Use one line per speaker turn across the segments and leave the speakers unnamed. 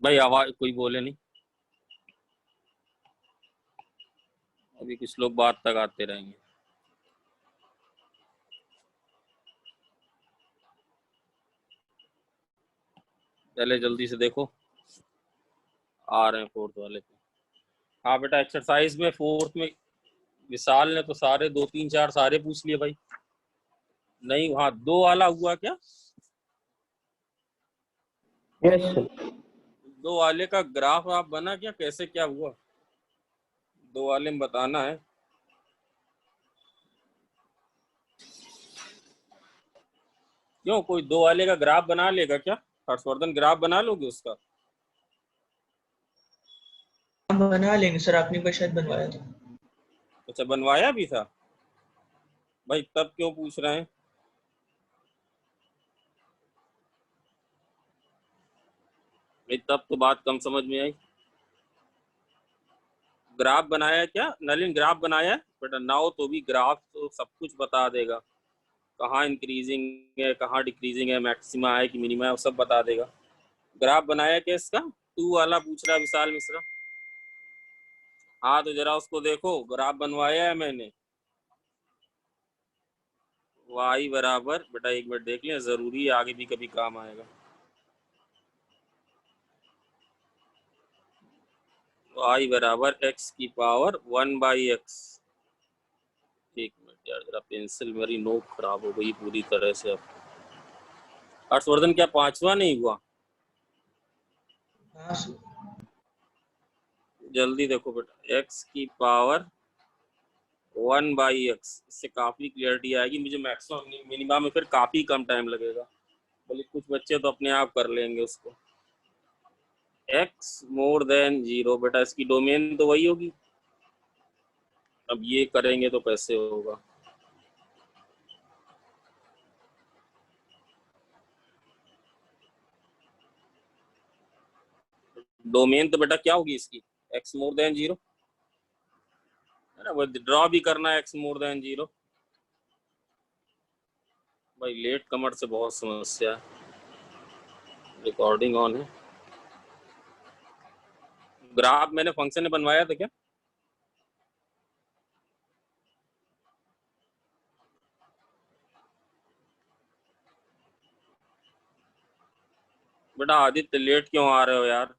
भाई आवाज कोई बोले नहीं, अभी कुछ लोग बात तक आते रहेंगे। पहले जल्दी से देखो, आ रहे हैं फोर्थ वाले पे। हाँ बेटा, एक्सरसाइज में फोर्थ में विशाल ने तो सारे 2 3 4 सारे पूछ लिए भाई। नहीं, वहाँ 2 वाला हुआ क्या?
Yes sir.
2 वाले का ग्राफ आप बना क्या, कैसे क्या हुआ? 2 वाले में बताना है। क्यों, कोई 2 वाले का ग्राफ बना लेगा क्या? हर्षवर्धन, ग्राफ बना लोगे उसका?
हम बना लेंगे सर, आपने पर शायद बनवाया था।
अच्छा, बनवाया भी था भाई, तब क्यों पूछ रहे हैं? भाई तब तो बात कम समझ में आई। ग्राफ बनाया क्या नलिन? ग्राफ बनाया बेटा? नाउ तो भी ग्राफ तो सब कुछ बता देगा, कहाँ इंक्रीजिंग है, कहाँ डिक्रीजिंग है, मैक्सिमा है कि मिनिमा है, वो सब बता देगा। ग्राफ बनाया क्या इसका? 2 वाला पूछ रहा विशाल मिश्रा। हाँ तो जरा उसको देखो, ग्राफ बनवाया है मैंने। y बराबर बेटा, एक मिनट देख लें, जरूरी है, आगे भी कभी काम आएगा। y बराबर x की पावर 1/x। एक मिनट यार, जरा पेंसिल मेरी नोक खराब हो गई पूरी तरह से। अब हर्षवर्धन क्या 5वां नहीं हुआ?
हाँ सर।
जल्दी देखो बेटा, x की पावर 1/x, इससे काफी क्लियरिटी आएगी। मुझे मैक्सिमम मिनिमम में फिर काफी कम टाइम लगेगा, बल्कि कुछ बच्चे तो अपने आप कर लेंगे उसको। x मोर देन 0 बेटा, इसकी डोमेन तो वही होगी। अब ये करेंगे तो कैसे होगा? डोमेन तो बेटा क्या होगी इसकी? x मोर देन 0 है ना, वो ड्रॉ भी करना है x मोर देन 0। भाई लेट कमर से बहुत समस्या है। रिकॉर्डिंग ऑन है। ग्राफ मैंने फंक्शन में बनवाया था क्या? बेटा आदित्य, लेट क्यों आ रहे हो यार?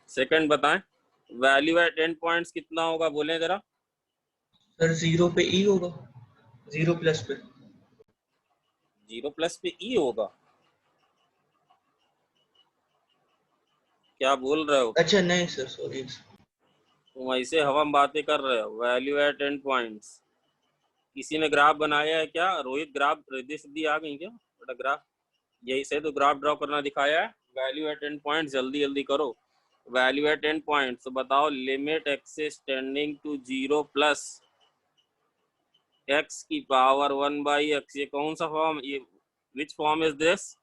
सेकंड बताएं। वैल्यू एट एंड पॉइंट्स कितना होगा, बोले जरा।
सर 0 पे ई होगा, 0 प्लस पे।
0 प्लस पे ई होगा? क्या बोल रहे हो?
अच्छा नहीं सर, सॉरी।
तुम ऐसे हवा में बातें कर रहे हो। वैल्यू एट एंड पॉइंट्स किसी ने ग्राफ बनाया है क्या? रोहित, ग्राफ रिद्धि सिद्धि आ गई क्या बेटा? ग्राफ यही से तो ग्राफ ड्रॉ करना दिखाया है। वैल्यू एट एंड पॉइंट्स जल्दी जल्दी करो। वैल्यू एट एंड पॉइंट्स तो बताओ। Limit x is tending to 0 plus x की पावर 1/x, ये कौन सा फॉर्म? ये विच फॉर्म इज दिस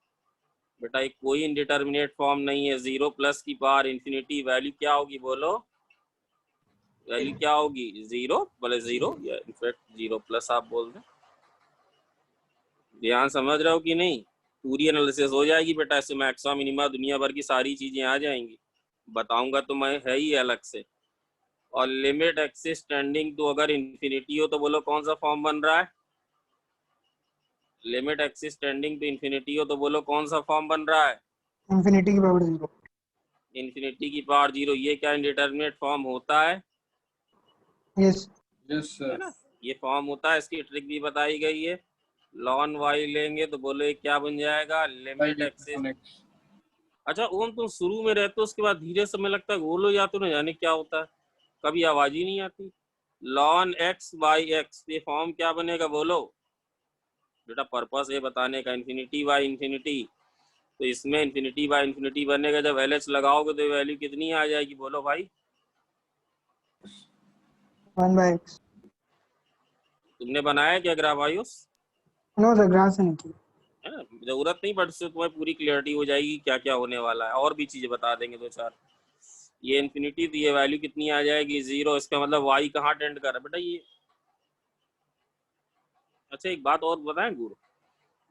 बेटा? ये कोई इनडिटर्मिनेट फॉर्म नहीं है। 0 प्लस की पावर इंफिनिटी, वैल्यू क्या होगी बोलो? वैल्यू क्या होगी? 0 प्लस 0, या इनफैक्ट 0 प्लस आप बोल दें। ध्यान समझ रहे हो कि नहीं? पूरी एनालिसिस हो जाएगी बेटा, इससे मैक्सिमा मिनिमा दुनिया भर की सारी चीजें आ जाएंगी। बताऊंगा तो मैं है ही अलग से। और लिमिट एक्सिस टेंडिंग टू अगर इंफिनिटी हो तो बोलो कौन सा फॉर्म बन रहा है? Limit x is tending to infinity हो तो बोलो कौन सा फॉर्म बन रहा है?
इंफिनिटी की पावर 0।
इंफिनिटी की पावर 0। ये क्या इंडिटरमिनेट फॉर्म होता है?
यस
यस
है
सर।
ना, ये फॉर्म होता है। इसकी ट्रिक भी बताई गई है। लॉन वाई लेंगे तो बोलो ये क्या बन जाएगा? Limit axis. अच्छा ओम, तुम शुरू में रहते हो, उसके बाद धीरे से मैं लगता है बोलो या तो न जाने क्या होता है, कभी आवाज ही नहीं आती। लॉन एक्स बाई एक्स, ये फॉर्म क्या बनेगा बोलो बेटा? पर्पस ये बताने का, इन्फिनिटी बाई इन्फिनिटी। तो इसमें इन्फिनिटी बाई इन्फिनिटी बनेगा, जब LH लगाओगे तो वैल्यू कितनी आ जाएगी बोलो भाई?
1/x।
तुमने बनाया क्या graph Ayush?
No sir, graph से नहीं किया।
है ना, जरूरत नहीं बट इससे तुम्हें पूरी क्लियरिटी हो जाएगी क्या क्या होने वाला है, और भी चीजें बता देंगे दो चार। ये इन्फिनिटी तो ये वैल्यू कितनी आ जाएगी 0, इसका मतलब वाई कहाँ टेंड कर रहा है बेटा ये। अच्छा एक बात और बताएं गुरु,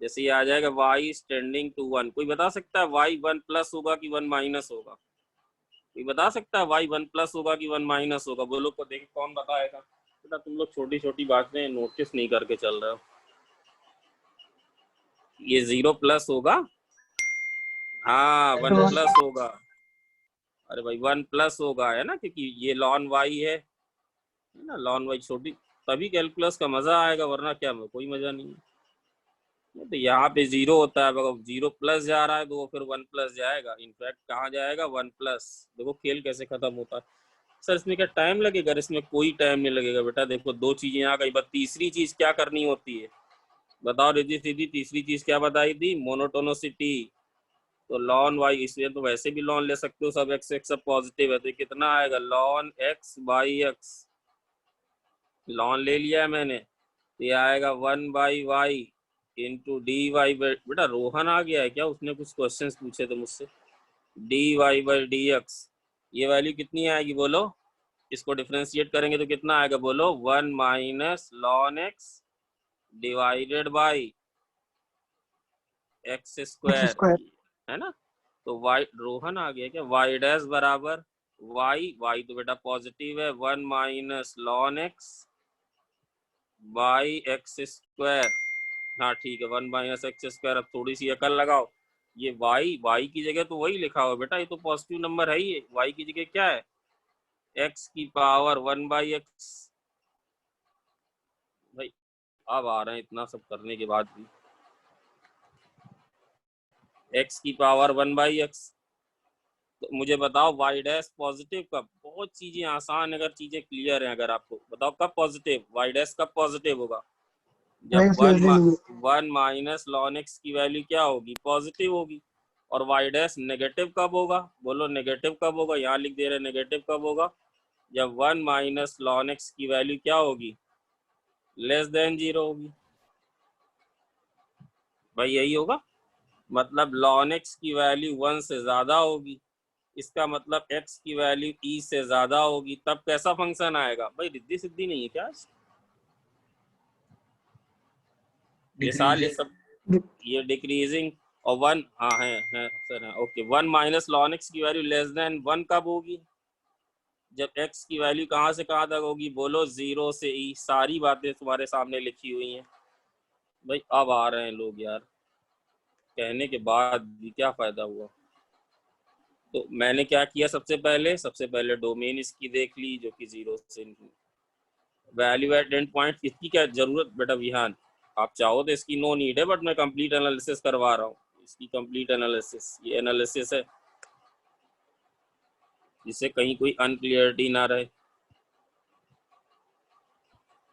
जैसे ये आ जाएगा वाई टेंडिंग टू 1, कोई बता सकता है वाई 1 प्लस होगा कि 1 माइनस होगा? कोई बता सकता है वाई 1 प्लस होगा कि 1 माइनस होगा? बोलो को देखे कौन बताएगा। बेटा तुम लोग छोटी छोटी बातें नोटिस नहीं करके चल रहे हो। ये 0 प्लस होगा, हाँ 1
1
प्लस होगा। अरे भाई 1 प्लस होगा है ना, क्योंकि ये लॉन वाई है ना, लॉन वाई छोटी, तभी कैलकुलस का मजा आएगा, वरना क्या कोई मजा नहीं है। तो यहाँ पे 0 होता है, अगर 0 प्लस जा रहा है तो वो फिर 1 प्लस जाएगा, इनफैक्ट कहाँ जाएगा 1 प्लस। देखो खेल कैसे खत्म होता है। सर इसमें क्या टाइम लगेगा? इसमें कोई टाइम नहीं लगेगा बेटा। देखो दो चीजें आ गई, बस तीसरी चीज क्या करनी होती है बताओ रिद्धि सीधी, तीसरी चीज क्या बताई थी? मोनोटोनोसिटी। तो लॉन वाई, इसलिए तो वैसे भी लॉन ले सकते हो, सब एक्स एक्स सब पॉजिटिव है, तो कितना आएगा ln x by x. Ln ले लिया है मैंने, तो ये आएगा 1 by y into d y by, बेटा रोहन आ गया है क्या? उसने कुछ क्वेश्चंस पूछे थे मुझसे। D y by d x, ये वैल्यू कितनी आएगी बोलो? इसको डिफ्रेंशिएट करेंगे तो कितना आएगा बोलो? 1 minus lawn x divided by x square,
square
है ना। तो वाई, रोहन आ गया क्या? वाई डैश बराबर वाई, वाई तो बेटा पॉजिटिव है, 1 minus lawn x by x square. हाँ ठीक है 1 माइनस एक्स स्क्वायर। अब थोड़ी सी अकल लगाओ, ये वाई, वाई की जगह तो वही लिखा हुआ बेटा, ये तो पॉजिटिव नंबर है ही, वाई की जगह क्या है? एक्स की पावर 1 बाई एक्स। भाई अब आ रहे हैं इतना सब करने के बाद भी, एक्स की पावर 1 बाई एक्स। तो मुझे बताओ वाई डैश पॉजिटिव कब? बहुत चीजें आसान, अगर चीजें क्लियर हैं, अगर आपको बताओ कब पॉजिटिव, वाई डैश कब पॉजिटिव होगा? जब
x less than
1 minus lawn x की वैल्यू क्या होगी? पॉजिटिव होगी। और वाई डैश नेगेटिव कब होगा? बोलो नेगेटिव कब होगा? यहाँ लिख दे रहे नेगेटिव कब होगा? जब 1 माइनस लॉन एक्स की वैल्यू क्या होगी? लेस देन 0 होगी। भाई यही होगा, मतलब लॉन एक्स की वैल्यू 1 से ज्यादा होगी, इसका मतलब x की वैल्यू e से ज्यादा होगी, तब कैसा फंक्शन आएगा? भाई रिद्धि सिद्धि नहीं है क्या? ये सारे सब, ये डिक्रीजिंग और 1, हाँ है सर है, ओके। 1 माइनस लॉन एक्स की वैल्यू लेस देन 1 कब होगी? जब x की वैल्यू कहाँ से कहाँ तक होगी? बोलो 0 से e। सारी बातें तुम्हारे सामने लिखी हुई हैं। भाई अब आ रहे हैं लोग यार, कहने के बाद भी क्या फायदा हुआ। तो मैंने क्या किया, सबसे पहले डोमेन इसकी देख ली जो कि 0 से वैल्यू एट एंड पॉइंट, इसकी क्या जरूरत बेटा विहान? आप चाहो तो इसकी नो नीड है, बट मैं कंप्लीट एनालिसिस करवा रहा हूँ, इसकी कंप्लीट एनालिसिस, ये एनालिसिस है जिससे कहीं कोई अनक्लियरिटी ना रहे,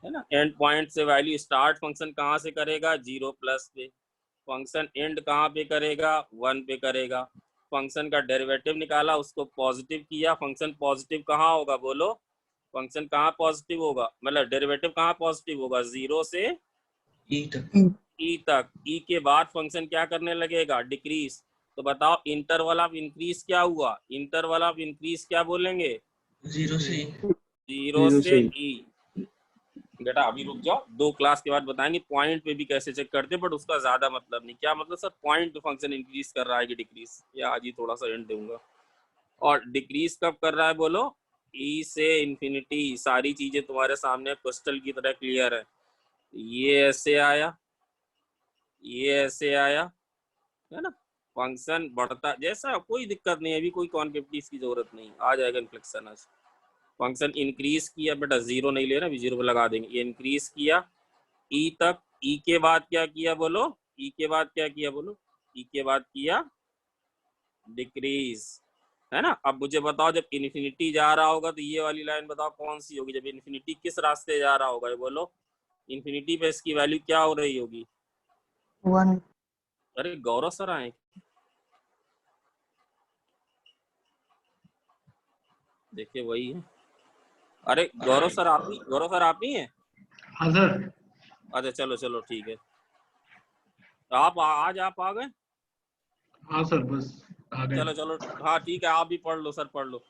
है ना। एंड पॉइंट से वैल्यू स्टार्ट फंक्शन कहाँ से करेगा? 0 प्लस पे। फंक्शन एंड कहाँ पे करेगा? 1 पे करेगा। फंक्शन का डेरिवेटिव निकाला, उसको पॉजिटिव किया, फंक्शन पॉजिटिव कहाँ होगा बोलो? फंक्शन कहाँ पॉजिटिव होगा, मतलब डेरिवेटिव कहाँ पॉजिटिव होगा? 0 से
ई तक।
ई तक। ई के बाद फंक्शन क्या करने लगेगा? डिक्रीज। तो बताओ इंटरवल ऑफ इंक्रीज क्या हुआ? इंटरवल ऑफ इंक्रीज क्या बोलेंगे?
0 से ई।
0 से ई। बेटा अभी रुक जाओ, 2 क्लास के बाद बताएंगे पॉइंट पे भी कैसे चेक करते, बट उसका ज्यादा मतलब नहीं। क्या मतलब सर पॉइंट पे फंक्शन इंक्रीज कर रहा है कि डिक्रीज? या आज ही थोड़ा सा एंड दूंगा। और डिक्रीज कब कर रहा है बोलो? ई से इन्फिनिटी। सारी चीजें तुम्हारे सामने क्रिस्टल की तरह क्लियर है। ये ऐसे आया, ये ऐसे आया, है ना। फंक्शन बढ़ता, जैसा कोई दिक्कत नहीं है, अभी कोई कॉन्केप्टिव की जरूरत नहीं, आ जाएगा इन्फ्लेक्शन आज। फंक्शन इंक्रीज किया बेटा, 0 नहीं ले रहा, अभी 0 पे लगा देंगे। ये इंक्रीज किया ई तक, ई के बाद क्या किया बोलो? ई के बाद क्या किया बोलो? ई के बाद किया डिक्रीज, है ना। अब मुझे बताओ जब इन्फिनिटी जा रहा होगा तो ये वाली लाइन बताओ कौन सी होगी? जब इन्फिनिटी किस रास्ते जा रहा होगा ये बोलो? इन्फिनिटी पे इसकी वैल्यू क्या हो रही होगी?
1
अरे गौरव सर आए, देखिए वही है। अरे गौरव सर आप ही, गौरव सर आप ही हैं?
हाँ सर।
अच्छा चलो चलो ठीक है। आज आप आ गए?
हाँ सर, बस आ गए।
चलो चलो, हाँ ठीक है, आप भी पढ़ लो सर, पढ़ लो।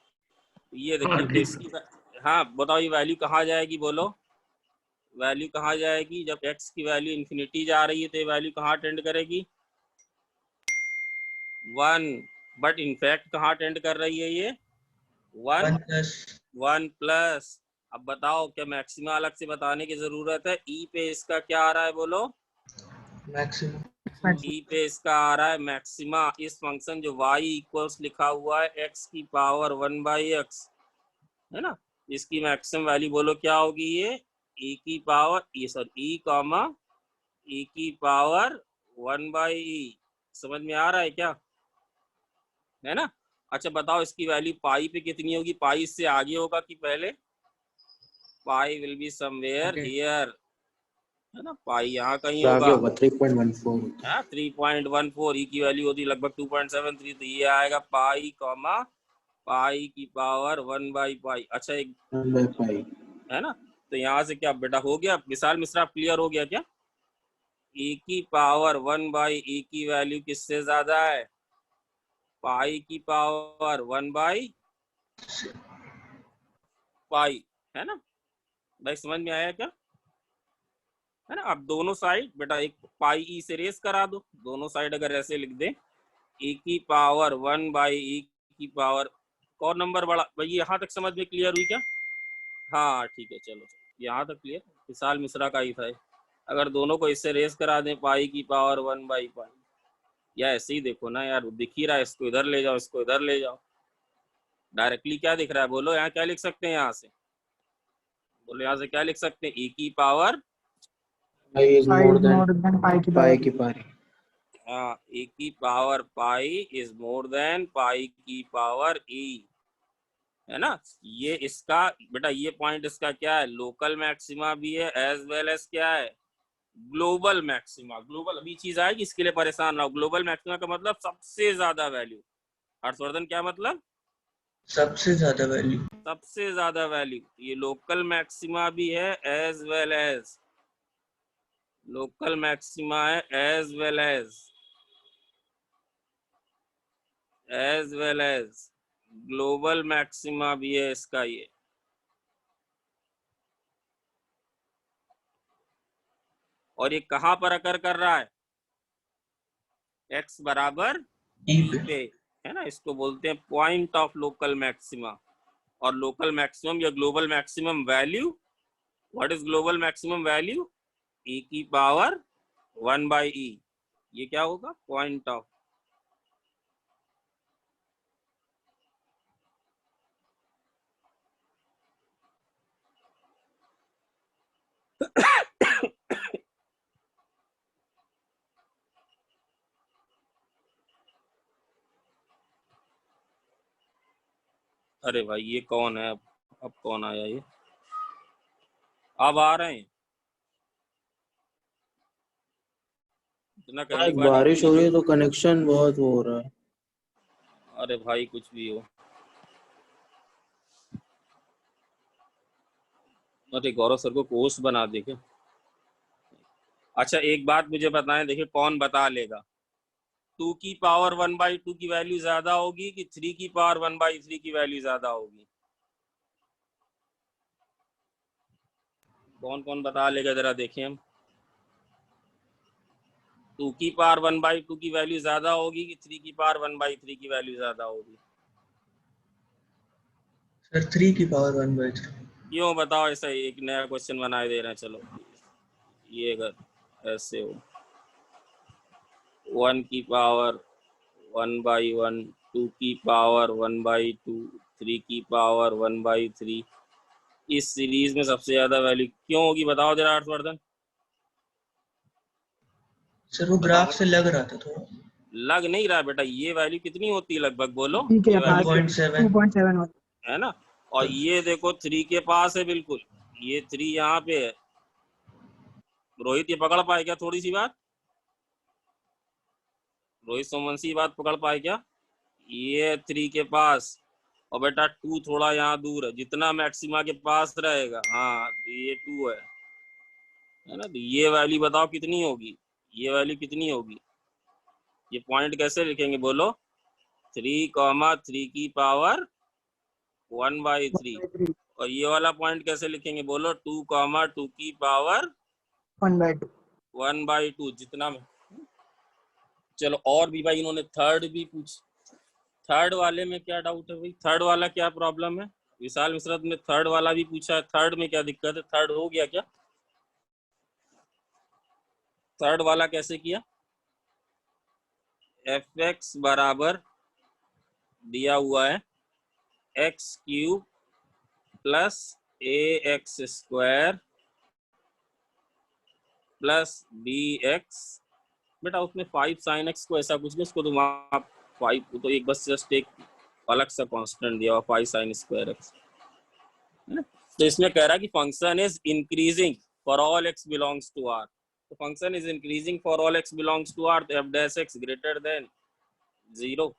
ये
हाँ
देखिए
ठीक
इसकी, हाँ बताओ ये वैल्यू कहाँ जाएगी, बोलो वैल्यू कहाँ जाएगी? जब x की वैल्यू इन्फिनिटी जा रही है तो ये वैल्यू कहाँ टेंड करेगी? 1। बट इनफैक्ट कहाँ टेंड कर रही है ये? 1 प्लस। अब बताओ क्या मैक्सिमा अलग से बताने की जरूरत है? ई पे इसका क्या आ रहा है, बोलो?
मैक्सिमम।
ई पे इसका आ रहा है मैक्सिमा। इस फंक्शन जो y इक्वल्स लिखा हुआ है x की पावर 1/x, है ना, इसकी मैक्सिमम वैल्यू बोलो क्या होगी? ये e की पावर ई कॉमा e की पावर 1/e। समझ में आ रहा है क्या? है ना? अच्छा बताओ इसकी वैल्यू पाई पे कितनी होगी? पाई से आगे होगा कि पहले? पाई विल बी समवेयर हियर, है ना, पाई यहाँ कहीं होगा।
3.14।
हाँ 3.14, ई की वैल्यू होती लगभग 2.73, तो ये आएगा पाई कॉमा पाई की पावर 1/पाई। अच्छा एक
1/पाई,
है ना, तो यहाँ से क्या बेटा हो गया? विशाल मिश्रा क्लियर हो गया क्या? e की पावर 1/e की वैल्यू किससे ज्यादा है? पाई की पावर 1/पाई, है ना भाई? समझ में आया क्या? है ना? अब दोनों साइड बेटा एक पाई ई से रेस करा दो, दोनों साइड अगर ऐसे लिख दे e की पावर 1/e की पावर, कौन नंबर बड़ा भाई? यहाँ तक समझ में क्लियर हुई क्या? हाँ ठीक है, चलो चलो यहाँ तक क्लियर। विशाल मिश्रा का ही था। अगर दोनों को इससे रेस करा दें पाई की पावर 1/पाई, या ऐसे ही देखो ना यार, दिख ही रहा है, इसको इधर ले जाओ, इसको इधर ले जाओ, डायरेक्टली क्या दिख रहा है? बोलो यहाँ क्या लिख सकते हैं? यहाँ से बोलो, यहाँ से क्या लिख सकते हैं? e की power
pi is more than
pi की
पाई
पावर।
की पारी।
हाँ, e की power pi is more than pi की पावर e, है ना? ये इसका बेटा ये पॉइंट इसका क्या है? लोकल मैक्सिमा भी है एज वेल एज क्या है? Global maxima. ग्लोबल अभी चीज आएगी, इसके लिए परेशान रहो। ग्लोबल मैक्सिमा का मतलब सबसे ज्यादा वैल्यू। हर्षवर्धन क्या मतलब?
सबसे ज्यादा वैल्यू।
सबसे ज्यादा वैल्यू। ये लोकल मैक्सिमा भी है as well as, local maxima है as well as global maxima भी है इसका ये। और ये कहाँ पर अकर कर रहा है? x बराबर
ई
e
पे।
पे, है ना? इसको बोलते हैं पॉइंट ऑफ लोकल मैक्सिमा। और लोकल मैक्सिमम या global maximum value, what is global maximum value? e की पावर 1/e। ये क्या होगा? Point of. अरे भाई ये कौन है? अब कौन आया ये? अब आ रहे हैं? इतना करने के बाद
बारिश हो रही है
इतनी
तो कनेक्शन बहुत हो रहा है।
अरे भाई कुछ भी हो। अरे गौरव सर को कोर्स बना दे क्या? अच्छा एक बात मुझे बताएं, देखिए कौन बता लेगा। 2 की पावर 1/2 की वैल्यू ज्यादा होगी कि 3 की पावर 1/3 की वैल्यू ज्यादा होगी? कौन कौन बता लेगा जरा देखें हम। 2 की पावर 1/2 की वैल्यू ज्यादा होगी कि 3 की पावर 1/3 की वैल्यू ज्यादा होगी?
सर 3 की पावर 1/3।
क्यों बताओ? ऐसा एक नया क्वेश्चन बनाए दे रहे हैं। चलो ये अगर ऐसे हो 1 की पावर 1/1, 2 की पावर 1/2, 3 की पावर 1/3, इस सीरीज में सबसे ज्यादा वैल्यू क्यों होगी? बताओ जरा हर्षवर्धन।
सर वो ग्राफ से लग रहा था थोड़ा।
लग नहीं रहा बेटा, ये वैल्यू कितनी होती है लगभग? बोलो
ठीक है,
ये वैल्यू
2.7।
2.7
है ना? और ये देखो 3 के पास है बिल्कुल, ये 3 यहाँ पे है। रोहित ये पकड़ पाए क्या थोड़ी सी बात? रोहित सोमवंशी बात पकड़ पाए क्या? ये 3 के पास और बेटा 2 थोड़ा यहाँ दूर है, जितना मैक्सिमा के पास रहेगा, हाँ तो ये 2 है ना? तो ये वैल्यू बताओ कितनी होगी? ये वैल्यू कितनी होगी? ये पॉइंट कैसे लिखेंगे बोलो? 3, 3 की पावर 1/3।
1/3
और ये वाला पॉइंट कैसे लिखेंगे बोलो? 2, 2 की पावर
1/2
1/2 जितना में। चलो और भी भाई इन्होंने थर्ड भी पूछ, थर्ड वाले में क्या डाउट है भाई? थर्ड वाला क्या प्रॉब्लम है? विशाल मिश्रा ने थर्ड वाला भी पूछा है, थर्ड में क्या दिक्कत है? थर्ड हो गया क्या? थर्ड वाला कैसे किया? fx बराबर दिया हुआ है x³ plus ax² plus bx। बेटा उसमें 5 sin x को ऐसा कुछ नहीं, उसको तो वहाँ 5 तो एक बस जस्ट एक अलग सा कांस्टेंट दिया हुआ 5 sin² x है ना। तो इसमें कह रहा है कि function is increasing for all x belongs to r। तो function is increasing for all x belongs to r, तो f dash x greater than 0।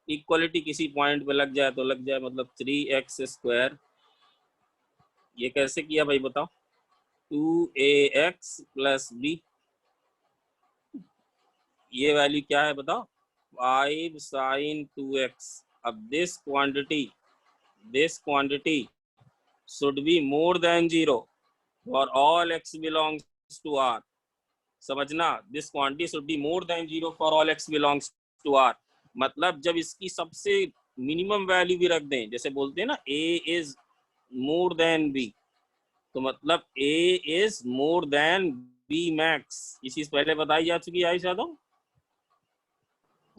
Equality किसी पॉइंट पे लग जाए तो लग जाए, मतलब 3x²। ये कैसे किया भाई बताओ? 2ax प्लस b, ये वैल्यू क्या है बताओ? 5 sin 2x। अब this quantity should be more than 0 for all x belongs to r। समझना, this quantity should be more than 0 for all x belongs to r। मतलब जब इसकी सबसे मिनिमम वैल्यू भी रख दें, जैसे बोलते हैं ना a is more than b, तो मतलब a is more than b max। ये चीज पहले बताई जा चुकी है आयशा, तो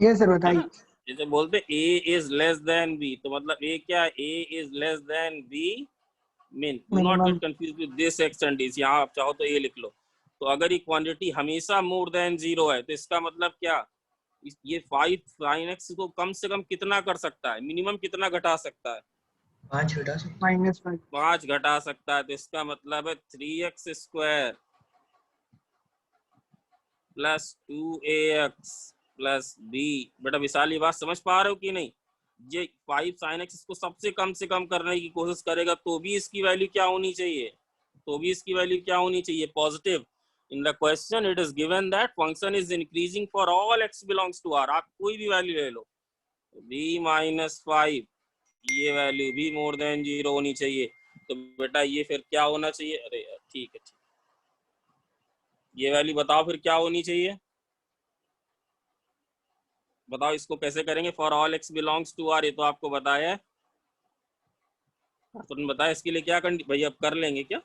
यस सर
है
बताइए।
ना। जैसे बोलते a is less than b, तो मतलब a क्या है? a is less than b min। do not
minimum
get confused with this x and this। यहाँ आप चाहो तो a लिख लो। तो अगर ये क्वांटिटी हमेशा मोर देन 0 है तो इसका मतलब क्या? ये 5 sin x को कम से कम कितना कर सकता है? मिनिमम कितना घटा सकता है?
5 घटा सकते हैं।
-5
5 घटा सकता है। तो इसका मतलब है 3x² plus 2ax plus b। बेटा विशाल ये बात समझ पा रहे हो कि नहीं? ये 5 sin x इसको सबसे कम से कम करने की कोशिश करेगा तो भी इसकी वैल्यू क्या होनी चाहिए? तो भी इसकी वैल्यू क्या होनी चाहिए? Positive. In the question it is given that function is increasing for all x belongs to r। आप कोई भी वैल्यू ले लो, b-5 ये वैल्यू भी मोर देन 0 होनी चाहिए। तो बेटा ये फिर क्या होना चाहिए? अरे यार ठीक है, ये वैल्यू बताओ फिर क्या होनी चाहिए? बताओ इसको कैसे करेंगे? For all x belongs to r, ये तो आपको बताया है। तुमने बताया इसके लिए क्या कंडीशन भाई? अब कर लेंगे क्या?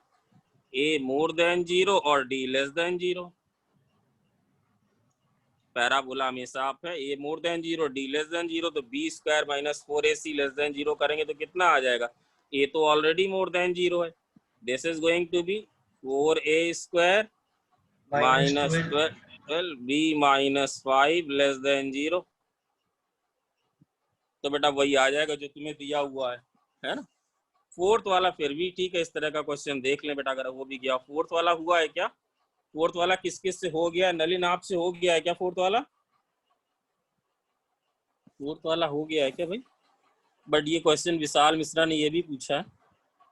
ए मोर देन 0 और डी लेस देन 0। पैराबोला हमेशा आप है, A more than 0 D less than 0, तो b² minus 4ac less than 0 करेंगे तो कितना आ जाएगा? ए तो ऑलरेडी मोर देन 0 है। This is going to be 4a² minus 12 b-5 less than 0। तो बेटा वही आ जाएगा जो तुम्हें दिया हुआ है ना। फोर्थ वाला फिर भी ठीक है, इस तरह का क्वेश्चन देख लें बेटा, अगर वो भी गया। फोर्थ वाला हुआ है क्या? फोर्थ वाला किस किस से हो गया? नलिन आपसे हो गया है क्या फोर्थ वाला? फोर्थ वाला हो गया है क्या भाई? बट ये क्वेश्चन विशाल मिश्रा ने ये भी पूछा है,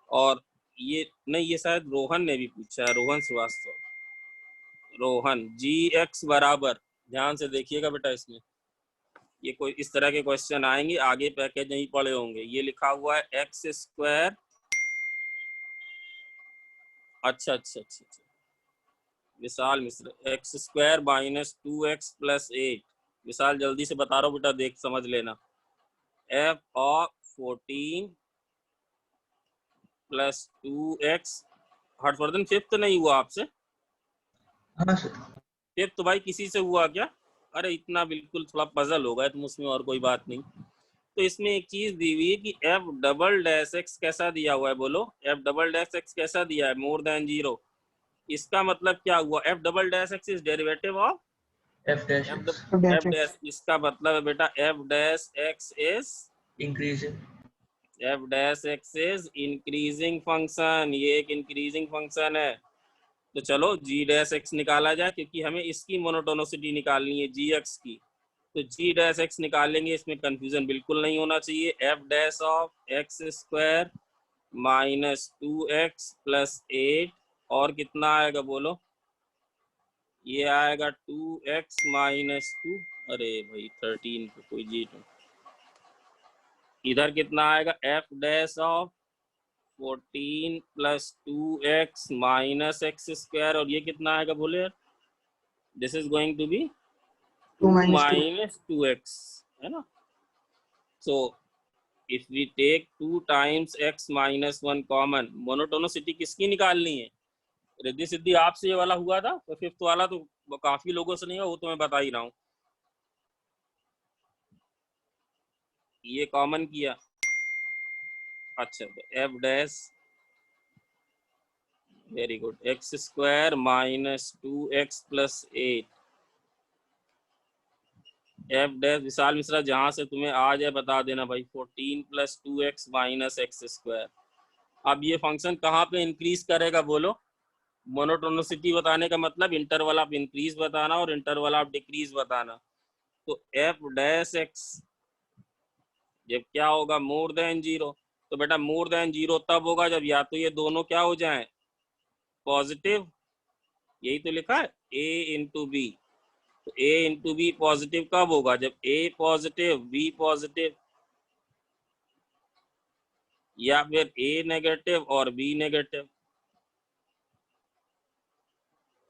और ये नहीं, ये शायद रोहन ने भी पूछा है, रोहन श्रीवास्तव। रोहन gx बराबर, ध्यान से देखिएगा बेटा, इसमें ये कोई इस तरह के क्वेश्चन आएंगे, आगे पैकेज नहीं पड़े होंगे। ये लिखा हुआ है x²। अच्छा अच्छा अच्छा अच्छा, विशाल मिश्र x² माइनस 2x प्लस 8। विशाल जल्दी से बता रहा हूँ बेटा, देख समझ लेना। f of 14 plus 2x। Harshvardhan fifth नहीं हुआ आपसे?
हाँ सर।
फिफ्थ तो भाई किसी से हुआ क्या? अरे इतना बिल्कुल थोड़ा पजल हो गया तुम उसमें, और कोई बात नहीं। तो इसमें एक चीज दी हुई है कि f डबल डैश x कैसा दिया हुआ है बोलो? f डबल डैश x कैसा दिया है? मोर देन 0। इसका मतलब क्या हुआ? f double dash x is derivative of
f dash
f
x
dash. इसका मतलब है बेटा f dash x is
increasing।
f dash x is increasing function. ये एक इंक्रीजिंग फंक्शन है। तो चलो g डैश x निकाला जाए, क्योंकि हमें इसकी मोनोटोनिसिटी निकालनी है gx की। तो g डैश x निकालेंगे, इसमें कंफ्यूजन बिल्कुल नहीं होना चाहिए। f dash of x² minus 2x plus 8, और कितना आएगा बोलो? ये आएगा 2x माइनस 2, अरे भाई 13 पे कोई जी तो इधर कितना आएगा f dash of 14 plus 2x minus x square, और ये कितना आएगा बोले यार, this is going to be 2
2 minus 2.
Minus 2x, है ना। So if we take 2 times x minus 1 common, monotonicity किसकी निकालनी है? रिद्धि सिद्धि आपसे ये वाला हुआ था, तो फिफ्थ वाला तो काफी लोगों से नहीं हुआ, वो तो मैं बता ही रहा हूँ। ये कॉमन किया, अच्छा तो F dash, very good, X square minus 2x plus 8, F dash Vishal Mishra जहां से तुम्हें आ जाए बता देना भाई, 14 plus 2x minus x square. अब ये फंक्शन कहाँ पे इंक्रीज करेगा बोलो? मोनोटोनिसिटी बताने का मतलब इंटरवल ऑफ इंक्रीज बताना और इंटरवल ऑफ डिक्रीज बताना। तो एफ डैश एक्स जब क्या होगा, मोर देन 0, तो बेटा मोर देन 0 तब होगा जब या तो ये दोनों क्या हो जाएं, पॉजिटिव, यही तो लिखा है a इंटू बी, तो a इंटू बी पॉजिटिव कब होगा? जब a पॉजिटिव b पॉजिटिव, या फिर a नेगेटिव और b नेगेटिव,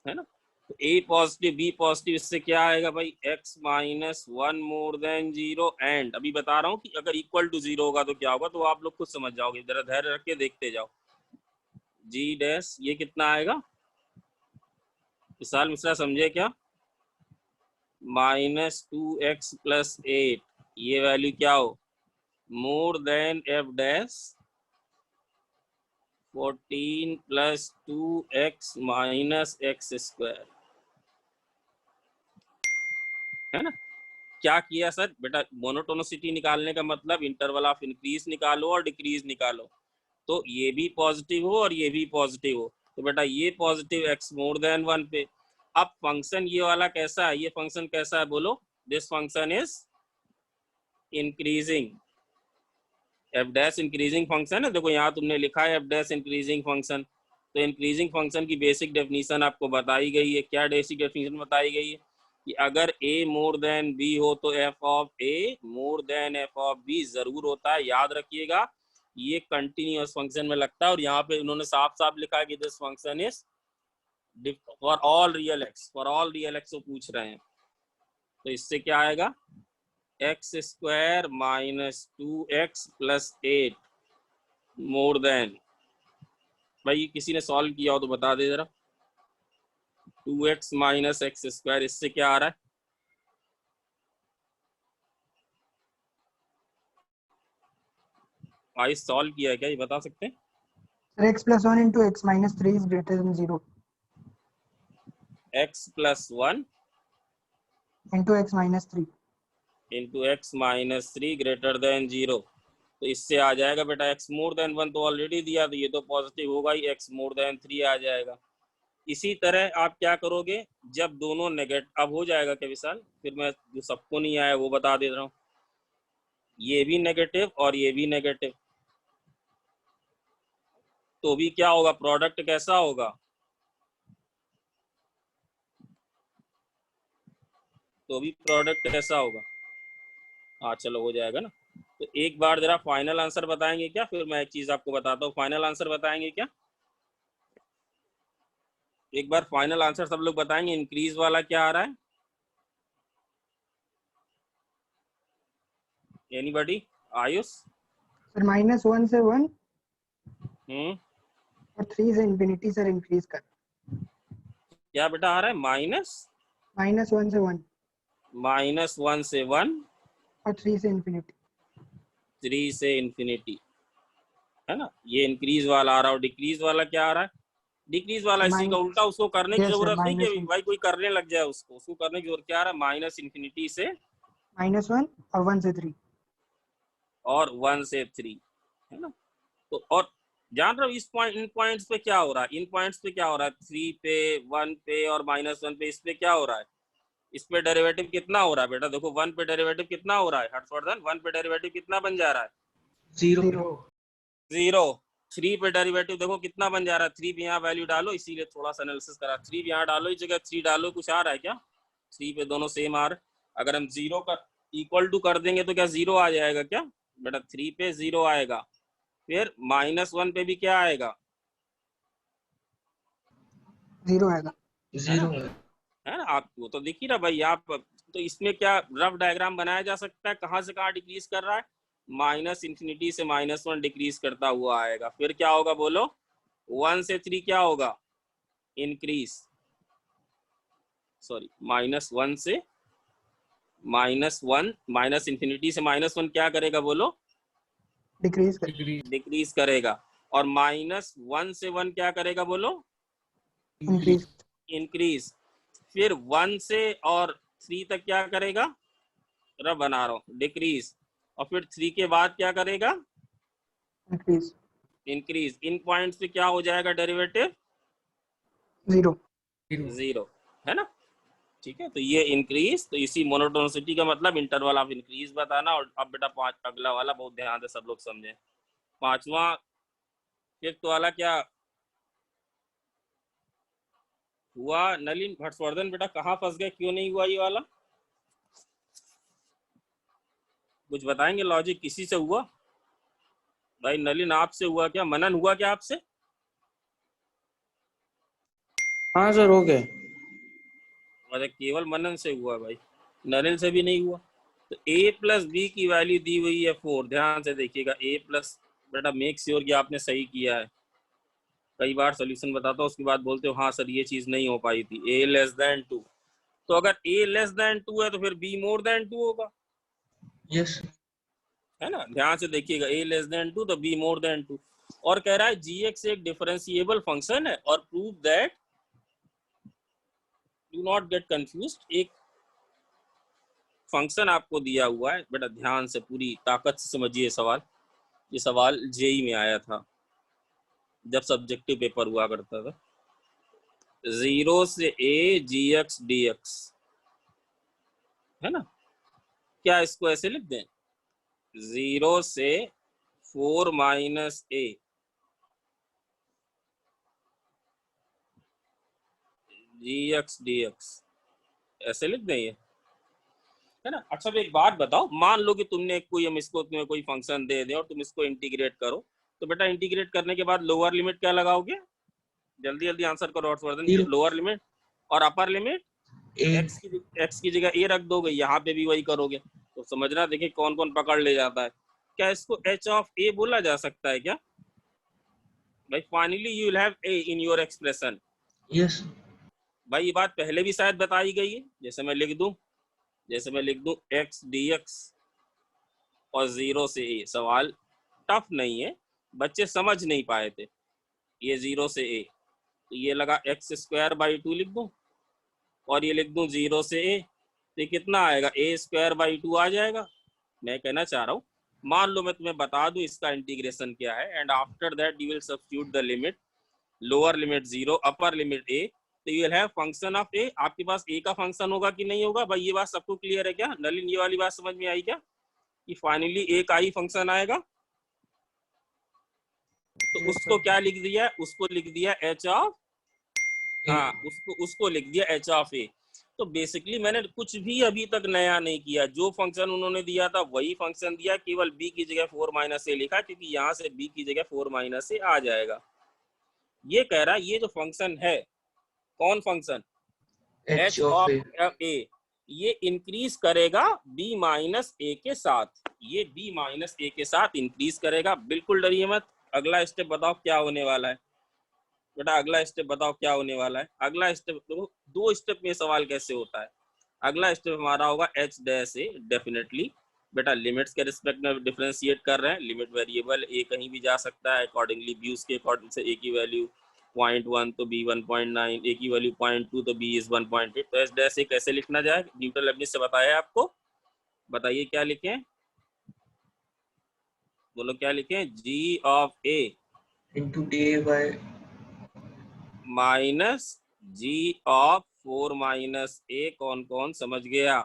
है ना। तो a पॉजिटिव b पॉजिटिव, इससे क्या आएगा भाई, x minus 1 more than 0, and अभी बता रहा हूँ कि अगर इक्वल टू 0 होगा तो क्या होगा, तो आप लोग खुद समझ जाओगे, जरा धैर्य रख के देखते जाओ। g डैश ये कितना आएगा, विशाल मिश्रा समझे क्या? माइनस 2x प्लस 8, ये वैल्यू क्या हो, more than f dash 14 plus 2x minus x square, है ना। क्या किया सर? बेटा मोनोटोनिसिटी निकालने का मतलब इंटरवल ऑफ इंक्रीज निकालो और डिक्रीज निकालो, तो ये भी पॉजिटिव हो और ये भी पॉजिटिव हो, तो बेटा ये पॉजिटिव x मोर देन 1 पे। अब फंक्शन ये वाला कैसा है, ये फंक्शन कैसा है बोलो? This function is increasing, F dash increasing function है, देखो यहाँ तुमने लिखा है एफ डैश इंक्रीजिंग फंक्शन, तो इंक्रीजिंग फंक्शन की बेसिक डेफिनेशन आपको बताई गई है। क्या बेसिक डेफिनेशन बताई गई है? कि अगर a मोर देन b हो तो f of a more than f of b जरूर होता है, याद रखिएगा, ये कंटिन्यूअस फंक्शन में लगता है। और यहाँ पे उन्होंने साफ साफ लिखा है कि this function is for all real x, for all real x वो पूछ रहे हैं, तो इससे क्या आएगा, x square minus 2x plus 8 more than, भाई किसी ने सॉल्व किया हो तो बता दे जरा, 2x माइनस एक्स स्क्वायर, इससे क्या आ रहा है? भाई सॉल्व किया है क्या, ये बता सकते हैं?
Sir, x plus 1 into x minus 3 is greater than 0
x plus 1
into x minus 3.
Into x minus 3 greater than 0, तो इससे आ जाएगा बेटा x मोर देन 1 तो ऑलरेडी दिया, तो ये तो पॉजिटिव होगा ही, x मोर देन 3 आ जाएगा। इसी तरह आप क्या करोगे, जब दोनों नेगेटिव, अब हो जाएगा क्या विशाल, फिर मैं जो सबको नहीं आया वो बता दे रहा हूँ, ये भी नेगेटिव और ये भी नेगेटिव, तो भी क्या होगा, प्रोडक्ट कैसा होगा, तो भी प्रोडक्ट कैसा होगा, हाँ चलो हो जाएगा ना। तो एक बार जरा फाइनल आंसर बताएंगे क्या, फिर मैं एक चीज आपको बताता हूँ, फाइनल आंसर बताएंगे क्या, एक बार फाइनल आंसर सब लोग बताएंगे। इंक्रीज वाला क्या आ रहा है, एनीबॉडी? आयुष?
Sir, minus 1 से 1 और 3 से infinity सर increase कर,
क्या बेटा आ रहा है, माइनस
minus 1 से 1
माइनस 1 से 1
और 3 से infinity.
3 से इंफिनिटी, है ना, ये इंक्रीज वाला आ रहा है। और डिक्रीज वाला क्या आ रहा है, डिक्रीज वाला इसी का उल्टा, उसको करने की जरूरत नहीं कि भाई कोई करने लग जाए, उसको करने की जरूरत क्या आ रहा है, माइनस इंफिनिटी से
-1 और 1 से 3
और 1 से 3, है ना। तो और जान रहे हो इस पॉइंट, इन पॉइंट्स पे क्या हो रहा है, इन पॉइंट्स पे क्या हो रहा है, 3 पे 1 पे और -1 पे, इस पे क्या हो रहा है, इस पे डेरिवेटिव कितना हो रहा है बेटा, देखो 1 पे डेरिवेटिव कितना हो रहा है हर्षवर्धन, 1 पे डेरिवेटिव कितना बन जा रहा है,
0
0.
0, 3 पे डेरिवेटिव देखो कितना बन जा रहा है, 3 पे यहाँ वैल्यू डालो, इसीलिए थोड़ा सा एनालिसिस करा। 3 पे यहाँ डालो, इस जगह 3 डालो, कुछ आ रहा है क्या? 3 पे दोनों सेम आ रहा है। अगर हम 0 का इक्वल टू कर देंगे तो क्या 0 आ जाएगा क्या बेटा? 3 पे 0 आएगा। फिर -1 पे भी क्या आएगा?
0 आएगा।
0
है ना? आप वो तो देखिए ना भाई, आप तो इसमें क्या रफ डायग्राम बनाया जा सकता है, कहाँ से कहाँ डिक्रीज कर रहा है? -∞ से -1 डिक्रीज करता हुआ आएगा। फिर क्या होगा बोलो? 1 से 3 क्या होगा? इंक्रीज, सॉरी -1 से -1, -∞ से -1 क्या करेगा बोलो?
डिक्रीज कर,
डिक्रीज करेगा। और -1 से 1 क्या करेगा बोलो?
Increase,
increase. फिर 1 से और 3 तक क्या करेगा? रफ बना रहा हूँ, डिक्रीज। और फिर 3 के बाद क्या करेगा?
Increase,
increase. इन पॉइंट्स पे क्या हो जाएगा डेरिवेटिव?
0।
0, है ना? ठीक है, तो ये इंक्रीज, तो इसी मोनोटोनिसिटी का मतलब इंटरवल ऑफ इंक्रीज बताना। और अब बेटा अगला वाला बहुत ध्यान से सब लोग समझे। पांचवा, फिफ्थ वाला क्या हुआ? नलिन हर्षवर्धन बेटा कहाँ फंस गए, क्यों नहीं हुआ ये वाला? कुछ बताएंगे लॉजिक? किसी से हुआ भाई? नलिन आपसे हुआ क्या? मनन हुआ क्या आपसे?
हाँ सर, हो गए।
अच्छा, केवल मनन से हुआ भाई, नलिन से भी नहीं हुआ। तो a प्लस बी की वैल्यू दी हुई है 4। ध्यान से देखिएगा, a प्लस, बेटा मेक श्योर कि आपने सही किया है। कई बार सोल्यूशन बताता हूँ, उसके बाद बोलते हो हाँ सर ये चीज नहीं हो पाई थी। a लेस देन 2, तो अगर a लेस देन 2 है तो फिर b मोर देन 2 होगा,
यस
है ना? ध्यान से देखिएगा, a लेस देन 2 तो b मोर देन 2। और कह रहा है gx एक डिफरेंशिएबल फंक्शन है और prove that, do not gate confused, एक फंक्शन आपको दिया हुआ है। बेटा ध्यान से पूरी ताकत से समझिए सवाल। ये सवाल जेई में आया था जब सब्जेक्टिव पेपर हुआ करता था। 0 से a gx dx, है ना? क्या इसको ऐसे लिख दें? 0 से 4 माइनस a gx dx, ऐसे लिख दें ये, है ना? अच्छा, एक बात बताओ, मान लो कि तुमने कोई, हम इसको तुम्हें कोई फंक्शन दे दें और तुम इसको इंटीग्रेट करो, तो बेटा इंटीग्रेट करने के बाद लोअर लिमिट क्या लगाओगे? जल्दी जल्दी आंसर करो हर्षवर्धन जी।
0
लोअर लिमिट और अपर लिमिट
a
x की जगह a रख दोगे, यहाँ पे भी वही करोगे। तो समझना, देखिए कौन कौन पकड़ ले जाता है। क्या इसको h ऑफ a बोला जा सकता है क्या भाई? Finally you will have a in your expression.
Yes
भाई ये बात पहले भी शायद बताई गई है। जैसे मैं लिख दूं x dx और 0 से a। सवाल टफ नहीं है, बच्चे समझ नहीं पाए थे। ये 0 से a, तो ये लगा x²/2 लिख दूं, और ये लिख दूं 0 से a, तो कितना आएगा? a²/2 आ जाएगा। मैं कहना चाह रहा हूँ, मान लो मैं तुम्हें बता दूं इसका इंटीग्रेशन क्या है, and after that you will substitute the limit, lower limit 0, upper limit a, तो you will have function of a। आपके पास a का फंक्शन होगा कि नहीं होगा भाई? ये बात सबको क्लियर है क्या? नलिन ये वाली बात समझ में आई क्या कि फाइनली a का ही फंक्शन आएगा? तो उसको क्या लिख दिया? उसको लिख दिया h ऑफ, हाँ उसको लिख दिया h ऑफ a। तो बेसिकली मैंने कुछ भी अभी तक नया नहीं किया, जो फंक्शन उन्होंने दिया था वही फंक्शन दिया, केवल b की जगह 4 माइनस a लिखा, क्योंकि यहाँ से b की जगह 4 माइनस a आ जाएगा। ये कह रहा है ये जो फंक्शन है, कौन function?
h
h
of
of a, ये इंक्रीज करेगा b माइनस a के साथ। ये b माइनस a के साथ इंक्रीज करेगा। बिल्कुल डरिए मत। अगला स्टेप बताओ क्या होने वाला है बेटा? अगला स्टेप बताओ क्या होने वाला है? अगला स्टेप देखो, 2 स्टेप में सवाल कैसे होता है। अगला स्टेप हमारा होगा h डैश a। डेफिनेटली बेटा लिमिट्स के रिस्पेक्ट में डिफरेंशिएट कर रहे हैं। लिमिट वेरिएबल a कहीं भी जा सकता है, अकॉर्डिंगली b उसके अकॉर्डिंग से a की वैल्यू 0.1 तो b 1.9, a की वैल्यू 0.2 तो b इज 1.8। तो h डैश a कैसे लिखना जाए? न्यूटन लेबनिज से बताया आपको, बताइए क्या लिखें? बोलो क्या लिखें? g of a
into a by
minus g of 4 minus a। कौन कौन समझ गया?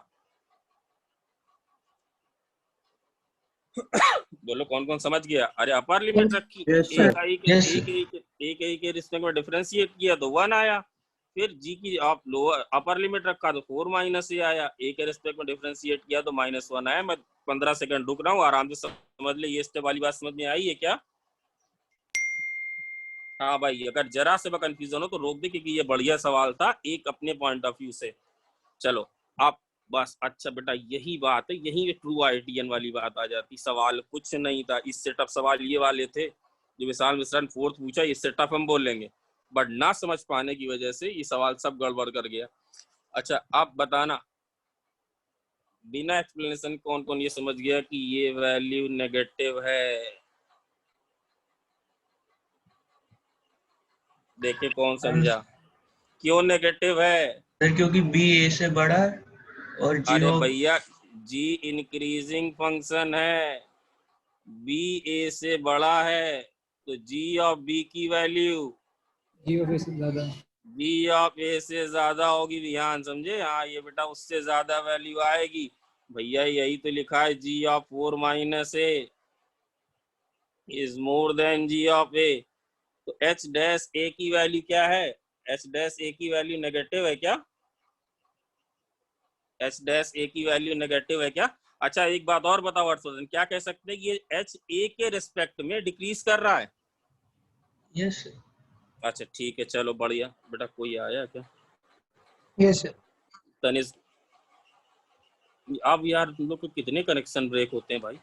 बोलो कौन कौन समझ गया? अरे अपर लिमिट रखी,
Yes,
एक
sir.
आई
Yes,
के रिस्पेक्ट में डिफरेंशिएट किया तो 1 आया, फिर जी की आप लोअर अपर लिमिट रखा तो 4 माइनस ए आया, ए के रिस्पेक्ट में डिफरेंशिएट किया तो -1 आया। मैं 15 सेकंड रुक रहा हूँ, आराम से समझ ले। ये स्टेप वाली बात समझ में आई है क्या? हाँ भाई, अगर जरा से कंफ्यूजन हो तो रोक दे, क्योंकि ये बढ़िया सवाल था एक अपने पॉइंट ऑफ व्यू से। चलो आप बस, अच्छा बेटा यही बात है, यही ट्रू आईटीएन वाली बात आ जाती। सवाल कुछ नहीं था, इससे टफ सवाल ये वाले थे जो विशाल मिश्रा ने फोर्थ पूछा, इससे टफ हम बोल लेंगे, बट ना समझ पाने की वजह से ये सवाल सब गड़बड़ कर गया। अच्छा आप बताना, बिना एक्सप्लेनेशन कौन कौन ये समझ गया कि ये वैल्यू नेगेटिव है? देखे कौन समझा, क्यों नेगेटिव है?
सर क्योंकि बी ए से बड़ा है और जी
अरे
ऑफ
भैया, जी इंक्रीजिंग फंक्शन है, बी ए से बड़ा है, तो जी ऑफ बी की वैल्यू
जी ऑफ ए से ज्यादा,
जी ऑफ ए से ज्यादा होगी। ध्यान समझे, हाँ ये बेटा उससे ज्यादा वैल्यू आएगी। भैया यही तो लिखा है, G of 4 minus A is more than G of A. तो एच डैश ए की वैल्यू क्या है? एच डैश ए की वैल्यू नेगेटिव है क्या? एच डैश ए की वैल्यू नेगेटिव है क्या? अच्छा एक बात और बताओ हर्षवर्धन, क्या कह सकते हैं कि ये एच ए के रिस्पेक्ट में डिक्रीज कर रहा है?
यस
अच्छा ठीक है, चलो बढ़िया। बेटा कोई आया क्या?
Yes, sir.
तनिष, अब यार तुम लोग को कितने कनेक्शन ब्रेक होते हैं भाई।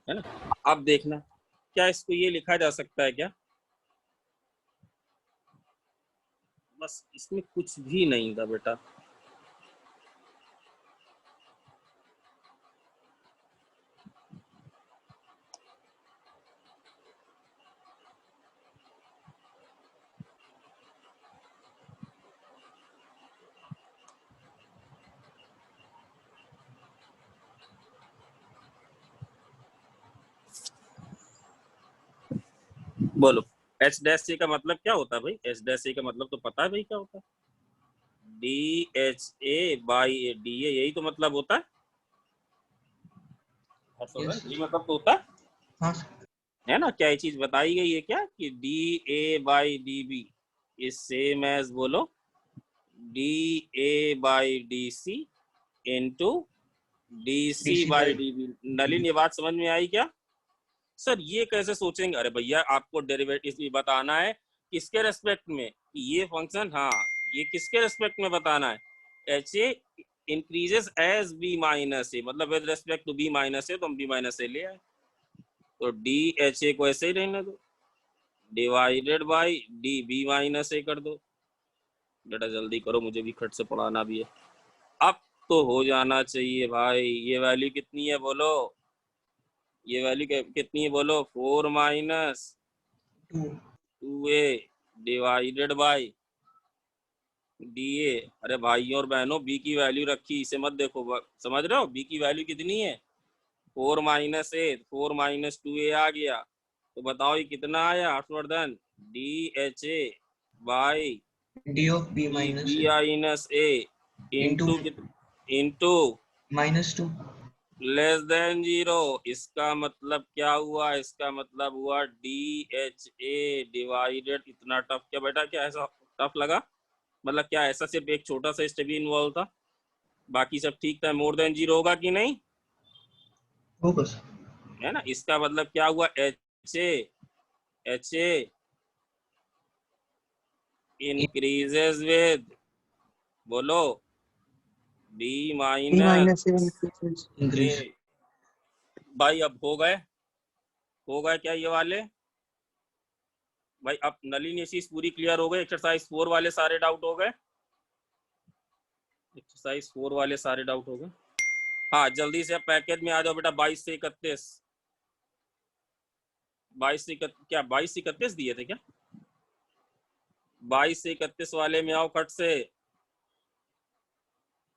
है ना? अब देखना, क्या इसको ये लिखा जा सकता है क्या? बस इसमें कुछ भी नहीं था बेटा। बोलो, एच डैश सी का मतलब क्या होता है भाई? एच डैश सी का मतलब तो पता है भाई क्या होता है? D h a by A D A, यही तो मतलब होता है।
Yes.
ये मतलब तो होता है,
हाँ
है ना? क्या ये चीज बताई गई है क्या कि D A by D B is same as, बोलो, D A by D C into D C
DC
by
by
D B. Nalin ये बात समझ में आई क्या? सर ये कैसे सोचेंगे? अरे भैया आपको डेरिवेटिव भी बताना है, किसके रेस्पेक्ट में? ये फंक्शन, हाँ ये किसके रेस्पेक्ट में बताना है? H A increases as B minus A, मतलब with respect to B minus A, तो हम बी माइनस ए ले आए। तो डी एच ए को ऐसे ही रहने दो, divided by D B minus A कर दो। बेटा जल्दी करो, मुझे भी खट से पढ़ाना भी है। अब तो हो जाना चाहिए भाई। ये वैल्यू कितनी है बोलो? ये वैल्यू कितनी है बोलो? 4 minus
2
two a divided by d a. अरे भाइयों और बहनों, बी की वैल्यू रखी, इसे मत देखो, समझ रहे हो? बी की वैल्यू कितनी है? 4 माइनस ए, 4 माइनस 2 ए आ गया। तो बताओ ये कितना आया Harshvardhan? D h a by
d of b
b
minus
minus a
into
into
-2
less than 0। इसका मतलब क्या हुआ? इसका मतलब हुआ डी एच ए डिवाइडेड, इतना टफ क्या बेटा? क्या ऐसा टफ लगा? मतलब क्या ऐसा सिर्फ एक छोटा सा स्टेप इन्वॉल्व था, बाकी सब ठीक था? मोर देन 0 होगा कि नहीं?
होगा सर।
है ना? इसका मतलब क्या हुआ? एच ए इंक्रीजेस विद, बोलो, B
B
minus
minus A increases.
Increase
A. भाई अब हो गए क्या ये वाले? भाई अब नलिन ये चीज पूरी क्लियर हो गई? एक्सरसाइज 4 वाले सारे डाउट हो गए? एक्सरसाइज 4 वाले सारे डाउट हो गए? हाँ जल्दी से पैकेज में आ जाओ बेटा। 22 से 31, 22 से 31, क्या 22 से 31 दिए थे क्या? 22 से 31 वाले में आओ फट से।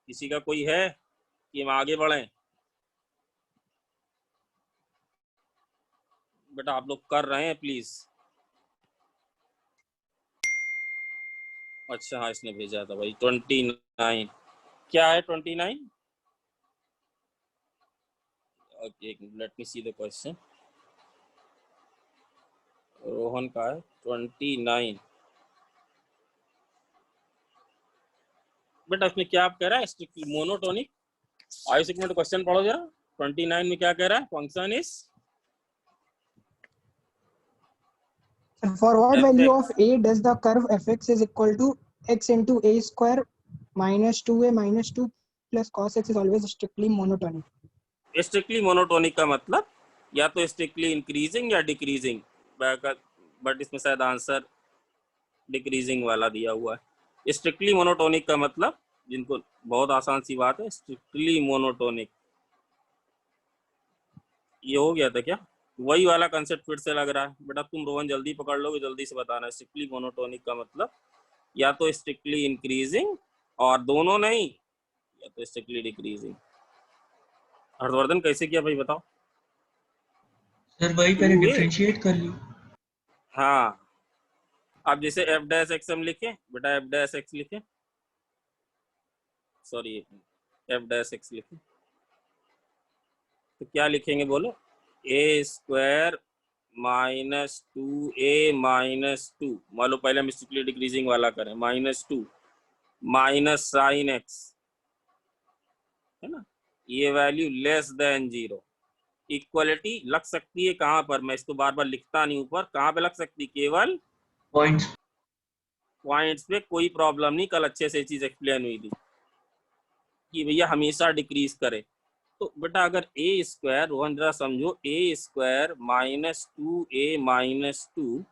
किसी का कोई है कि हम आगे बढ़े? बेटा आप लोग कर रहे हैं प्लीज। अच्छा हाँ इसने भेजा था भाई 29। क्या है 29? Okay, let me see the question. Rohan का है 29। बेटा इसमें क्या आप कह रहा है, स्ट्रिक्टली मोनोटोनिक? आइए एक मिनट क्वेश्चन पढ़ो जरा। 29 में क्या कह रहा है? Function is
For what value
fx
of a does the curve fx is equal to x into a square minus 2a minus 2 plus cos x is always strictly monotonic?
Strictly monotonic का मतलब या तो strictly increasing या decreasing, but इसमें शायद answer decreasing वाला दिया हुआ है। स्ट्रिक्टली मोनोटोनिक का मतलब, जिनको बहुत आसान सी बात है, स्ट्रिक्टली मोनोटोनिक ये हो गया था क्या? वही वाला कंसेप्ट फिर से लग रहा है बेटा। तुम रोहन जल्दी पकड़ लोगे, जल्दी से बताना। स्ट्रिक्टली मोनोटोनिक का मतलब या तो स्ट्रिक्टली इंक्रीजिंग और दोनों नहीं, या तो स्ट्रिक्टली डिक्रीजिंग। हर्षवर्धन कैसे किया भाई बताओ?
सर वही पहले डिफरेंशिएट कर ली।
हाँ, अब जैसे एफ डैश एक्स हम लिखे बेटा, एफ डैश एक्स लिखे, सॉरी एफ डैश एक्स लिखे, तो क्या लिखेंगे बोलो? ए स्क्वायर माइनस 2a माइनस 2, मान लो पहले हम स्ट्रिक्टली डिक्रीजिंग वाला करें, माइनस 2 माइनस साइन एक्स, है ना, ये वैल्यू लेस देन 0। इक्वलिटी लग सकती है कहाँ पर? मैं इसको बार बार लिखता नहीं ऊपर, कहाँ पे लग सकती है? केवल
पॉइंट्स
पे। कोई प्रॉब्लम नहीं, कल अच्छे से चीज एक्सप्लेन हुई थी कि भैया हमेशा डिक्रीज करे। तो बेटा अगर ए स्क्वायर, रोहन जरा समझो, A square minus 2a minus 2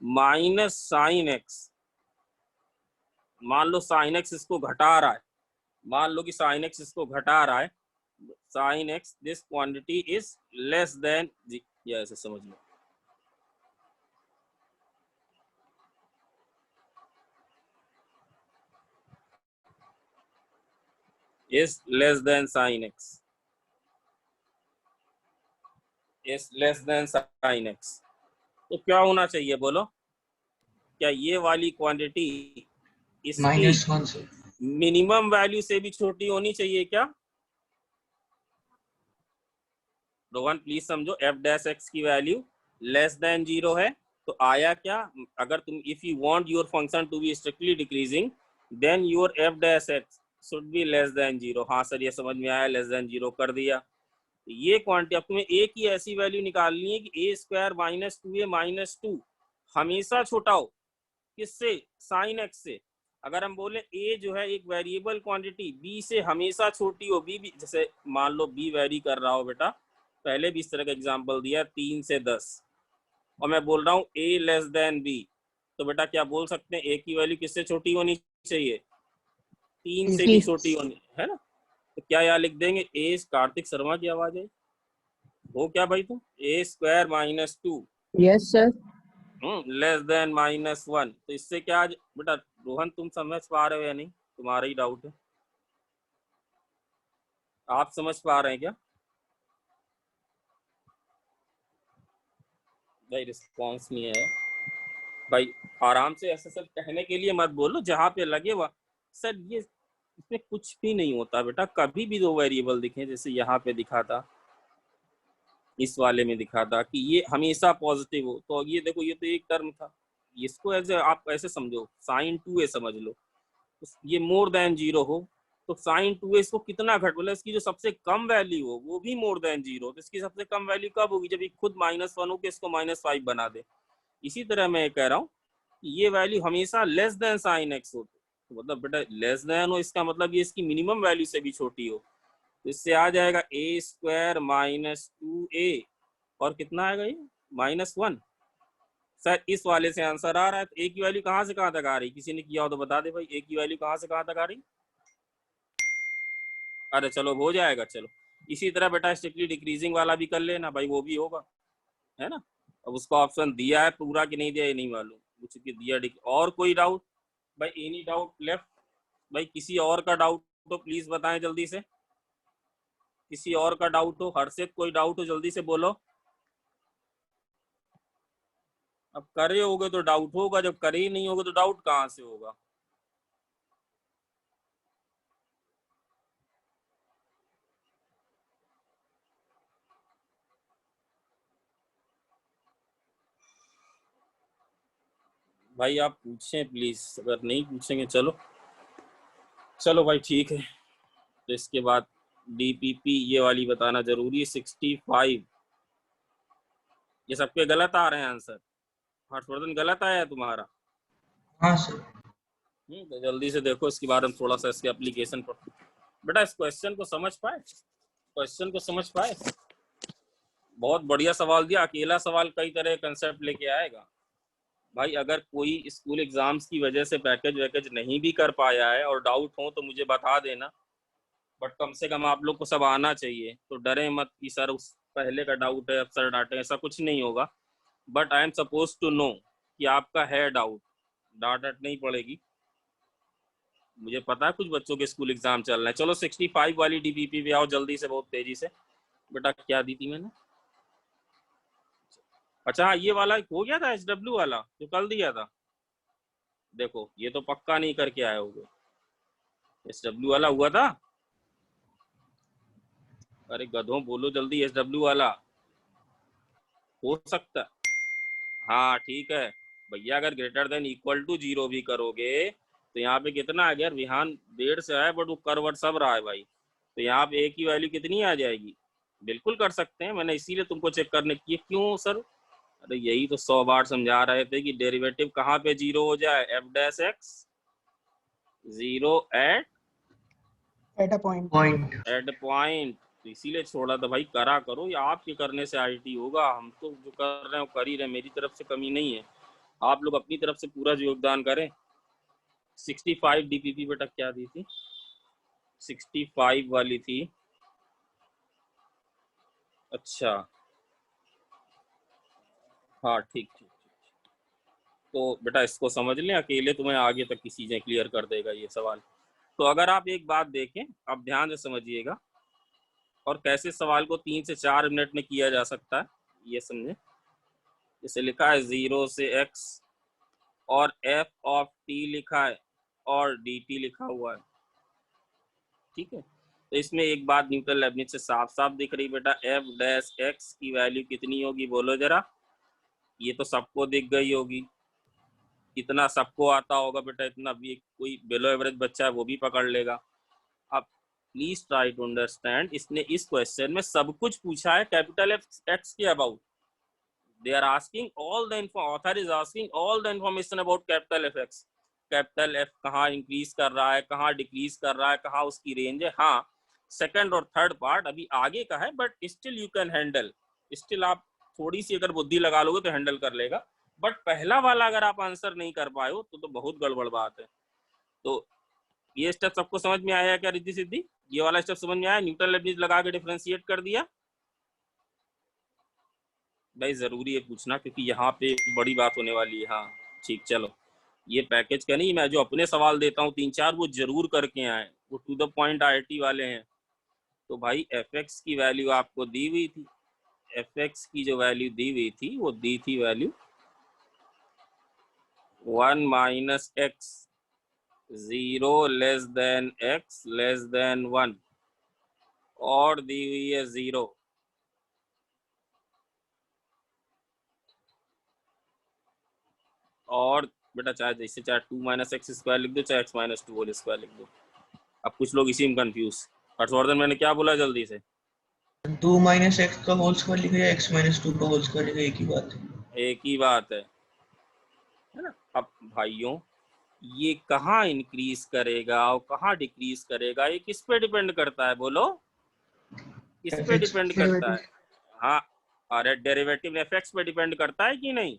minus sine X, मान लो साइन एक्स इसको घटा रहा है, मान लो कि साइन एक्स इसको घटा रहा है, sine X this quantity is less than, या ऐसे समझ लो, is less than sine X, is less than sine X. तो क्या होना चाहिए बोलो? क्या ये वाली क्वांटिटी इसकी
-1 से
मिनिमम वैल्यू से भी छोटी होनी चाहिए क्या? रोहन प्लीज समझो, एफ डैश एक्स की वैल्यू लेस देन 0 है, तो आया क्या? अगर तुम, if you want your function to be strictly decreasing, then your f dash x should be less than 0। हाँ सर ये समझ में आया, लेस देन 0 कर दिया। ये क्वांटिटी अब तुम्हें ए की ऐसी वैल्यू निकालनी है कि ए स्क्वायर माइनस 2a माइनस 2 हमेशा छोटा हो किससे? साइन एक्स से। अगर हम बोले ए जो है एक वेरिएबल क्वांटिटी, बी से हमेशा छोटी हो, बी भी जैसे मान लो बी वेरी कर रहा हो बेटा, पहले भी इस तरह का एग्जांपल दिया 3 से 10, और मैं बोल रहा हूँ ए लेस देन बी, तो बेटा क्या बोल सकते हैं? ए की वैल्यू किससे छोटी होनी चाहिए? 3 से भी छोटी होनी है ना। तो क्या यहाँ लिख देंगे? ए, कार्तिक शर्मा की आवाज है वो, क्या भाई तुम? A square minus 2
yes sir.
Less than -1। तो इससे क्या बेटा, रोहन तुम समझ पा रहे हो या नहीं? तुम्हारा ही डाउट है, आप समझ पा रहे हैं क्या भाई? रिस्पॉन्स नहीं है भाई, आराम से ऐसे सब कहने के लिए मत बोलो, जहाँ पे लगे वह सर। ये इसमें कुछ भी नहीं होता बेटा, कभी भी दो वेरिएबल दिखे, जैसे यहाँ पे दिखा था, इस वाले में दिखा था कि ये हमेशा पॉजिटिव हो, तो ये देखो ये तो एक टर्म था, इसको ऐसे आप ऐसे समझो, साइन 2a समझ लो, ये मोर देन 0 हो, तो साइन 2a इसको कितना घट, बोला इसकी जो सबसे कम वैल्यू हो वो भी मोर देन 0, तो इसकी सबसे कम वैल्यू कब होगी? जब ये खुद -1 हो के इसको -5 बना दे। इसी तरह मैं ये कह रहा हूँ कि ये वैल्यू हमेशा लेस देन साइन एक्स हो, तो मतलब बेटा लेस देन हो, इसका मतलब ये इसकी मिनिमम वैल्यू से भी छोटी हो, तो इससे आ जाएगा ए स्क्वायर माइनस 2a, और कितना आएगा ये? -1। सर इस वाले से आंसर आ रहा है, तो ए की वैल्यू कहाँ से कहाँ तक आ रही? किसी ने किया हो तो बता दे भाई, ए की वैल्यू कहाँ से कहाँ तक आ रही? अरे चलो हो जाएगा, चलो। इसी तरह बेटा स्ट्रिक्टली डिक्रीजिंग वाला भी कर लेना भाई, वो भी होगा, है ना। अब उसका ऑप्शन दिया है, पूरा कि नहीं दिया ये नहीं मालूम, कुछ दिया। और कोई डाउट भाई? एनी डाउट लेफ्ट भाई? किसी और का डाउट तो प्लीज बताएं जल्दी से, किसी और का डाउट हो, हर्षित कोई डाउट हो जल्दी से बोलो। अब करे होगे तो डाउट होगा, जब करे ही नहीं होगा तो डाउट कहाँ से होगा? भाई आप पूछें प्लीज, अगर नहीं पूछेंगे चलो भाई ठीक है। तो इसके बाद डीपीपी ये वाली बताना जरूरी है। 65 ये सबके गलत आ रहे हैं आंसर। हर्षवर्धन गलत आया है तुम्हारा?
हाँ सर।
तो जल्दी से देखो इसके बारे में थोड़ा सा, इसके एप्लीकेशन पर। बेटा इस क्वेश्चन को समझ पाए? क्वेश्चन को समझ पाए? बहुत बढ़िया सवाल दिया। अकेला सवाल कई तरह के कंसेप्ट लेके आएगा भाई। अगर कोई स्कूल एग्जाम्स की वजह से पैकेज वैकेज नहीं भी कर पाया है और डाउट हो तो मुझे बता देना, बट कम से कम आप लोग को सब आना चाहिए। तो डरे मत कि सर उस पहले का डाउट है अब सर डांटे, ऐसा कुछ नहीं होगा। But I am suppose to know कि आपका है डाउट, डांट नहीं पड़ेगी। मुझे पता है कुछ बच्चों के स्कूल एग्जाम चल रहे हैं। चलो 65 वाली डीपीपी पे आओ जल्दी से, बहुत तेजी से। बेटा क्या दी थी मैंने? अच्छा हाँ, ये वाला हो गया था एसडब्ल्यू वाला जो कल दिया था। देखो ये तो पक्का नहीं करके आए होगे। एसडब्ल्यू वाला हुआ था? अरे गधों बोलो जल्दी, एसडब्ल्यू वाला हो सकता है। हाँ ठीक है भैया, अगर ग्रेटर देन इक्वल टू 0 भी करोगे तो यहाँ पे कितना आ गया? विहान देर से आया बट वो करवट सब रहा है भाई। तो यहाँ पे ए की वैल्यू कितनी आ जाएगी? बिल्कुल कर सकते हैं, मैंने इसीलिए तुमको चेक करने की। क्यों सर? अरे यही तो 100 बार समझा रहे थे कि डेरिवेटिव कहाँ पे 0 हो जाए। F dash x 0
at a point.
At point. तो इसीलिए छोड़ा था भाई, करा करो। या आपके करने से आईटी होगा, हम तो जो कर रहे हैं वो कर ही रहे हैं। मेरी तरफ से कमी नहीं है, आप लोग अपनी तरफ से पूरा योगदान करें। 65 डीपीपी बेटा क्या दी थी? 65 वाली थी। अच्छा हाँ ठीक ठीक ठीक। तो बेटा इसको समझ लें, अकेले तुम्हें आगे तक की चीजें क्लियर कर देगा ये सवाल। तो अगर आप एक बात देखें, आप ध्यान से समझिएगा, और कैसे सवाल को 3 से 4 मिनट में किया जा सकता है ये समझे। जैसे लिखा है 0 से x और f ऑफ t लिखा है और dt लिखा हुआ है, ठीक है। तो इसमें एक बात न्यूटन लेबनिज से साफ साफ दिख रही बेटा, f डैश x की वैल्यू कितनी होगी बोलो जरा। ये तो सबको दिख गई होगी, इतना सबको आता होगा बेटा, इतना भी कोई बिलो एवरेज बच्चा है वो भी पकड़ लेगा। अब प्लीज ट्राई टू अंडरस्टैंड, इसने इस क्वेश्चन में सब कुछ पूछा है कैपिटल एक्स के about. they are asking all the author is asking all the information about capital fx। Capital F कहाँ इंक्रीज कर रहा है, कहाँ डिक्रीज कर रहा है, कहाँ उसकी रेंज है। हाँ सेकंड और थर्ड पार्ट अभी आगे का है, but still you can handle. Still आप थोड़ी सी अगर बुद्धि लगा लोगे तो हैंडल कर लेगा। बट पहला वाला अगर आप आंसर नहीं कर पाए हो तो बहुत गड़बड़ बात है। तो ये स्टेप सबको समझ में आया क्या रिद्धि सिद्धि? ये वाला स्टेप समझ में आया? न्यूटन लेबनिज लगा के डिफरेंशिएट कर दिया भाई। जरूरी है पूछना क्योंकि यहाँ पे बड़ी बात होने वाली है। हाँ ठीक, चलो ये पैकेज का नहीं, मैं जो अपने सवाल देता हूँ 3-4 वो जरूर करके आए, वो टू द पॉइंट आईआईटी वाले हैं। तो भाई एफ एक्स की वैल्यू आपको दी हुई थी, एफ एक्स की जो वैल्यू दी हुई थी वो दी थी value 1 minus x 0 less than x less than 1 और दी हुई है 0। और बेटा चाहे जैसे चाहे 2 माइनस एक्स स्क्वायर लिख दो, चाहे x माइनस 2 होल स्क्वायर लिख दो। अब कुछ लोग इसी में कंफ्यूज। हर्षवर्धन मैंने क्या बोला जल्दी से?
2 माइनस एक्स का होल स्क्वायर लिखा या x माइनस 2 का होल स्क्वायर लिखा, एक ही बात है।
एक ही बात है ना। अब भाइयों ये कहाँ इंक्रीज करेगा और कहाँ डिक्रीज करेगा, ये किस पे डिपेंड करता है बोलो? किस पे डिपेंड करता है? हाँ अरे डेरिवेटिव एफएक्स पे डिपेंड करता है कि नहीं?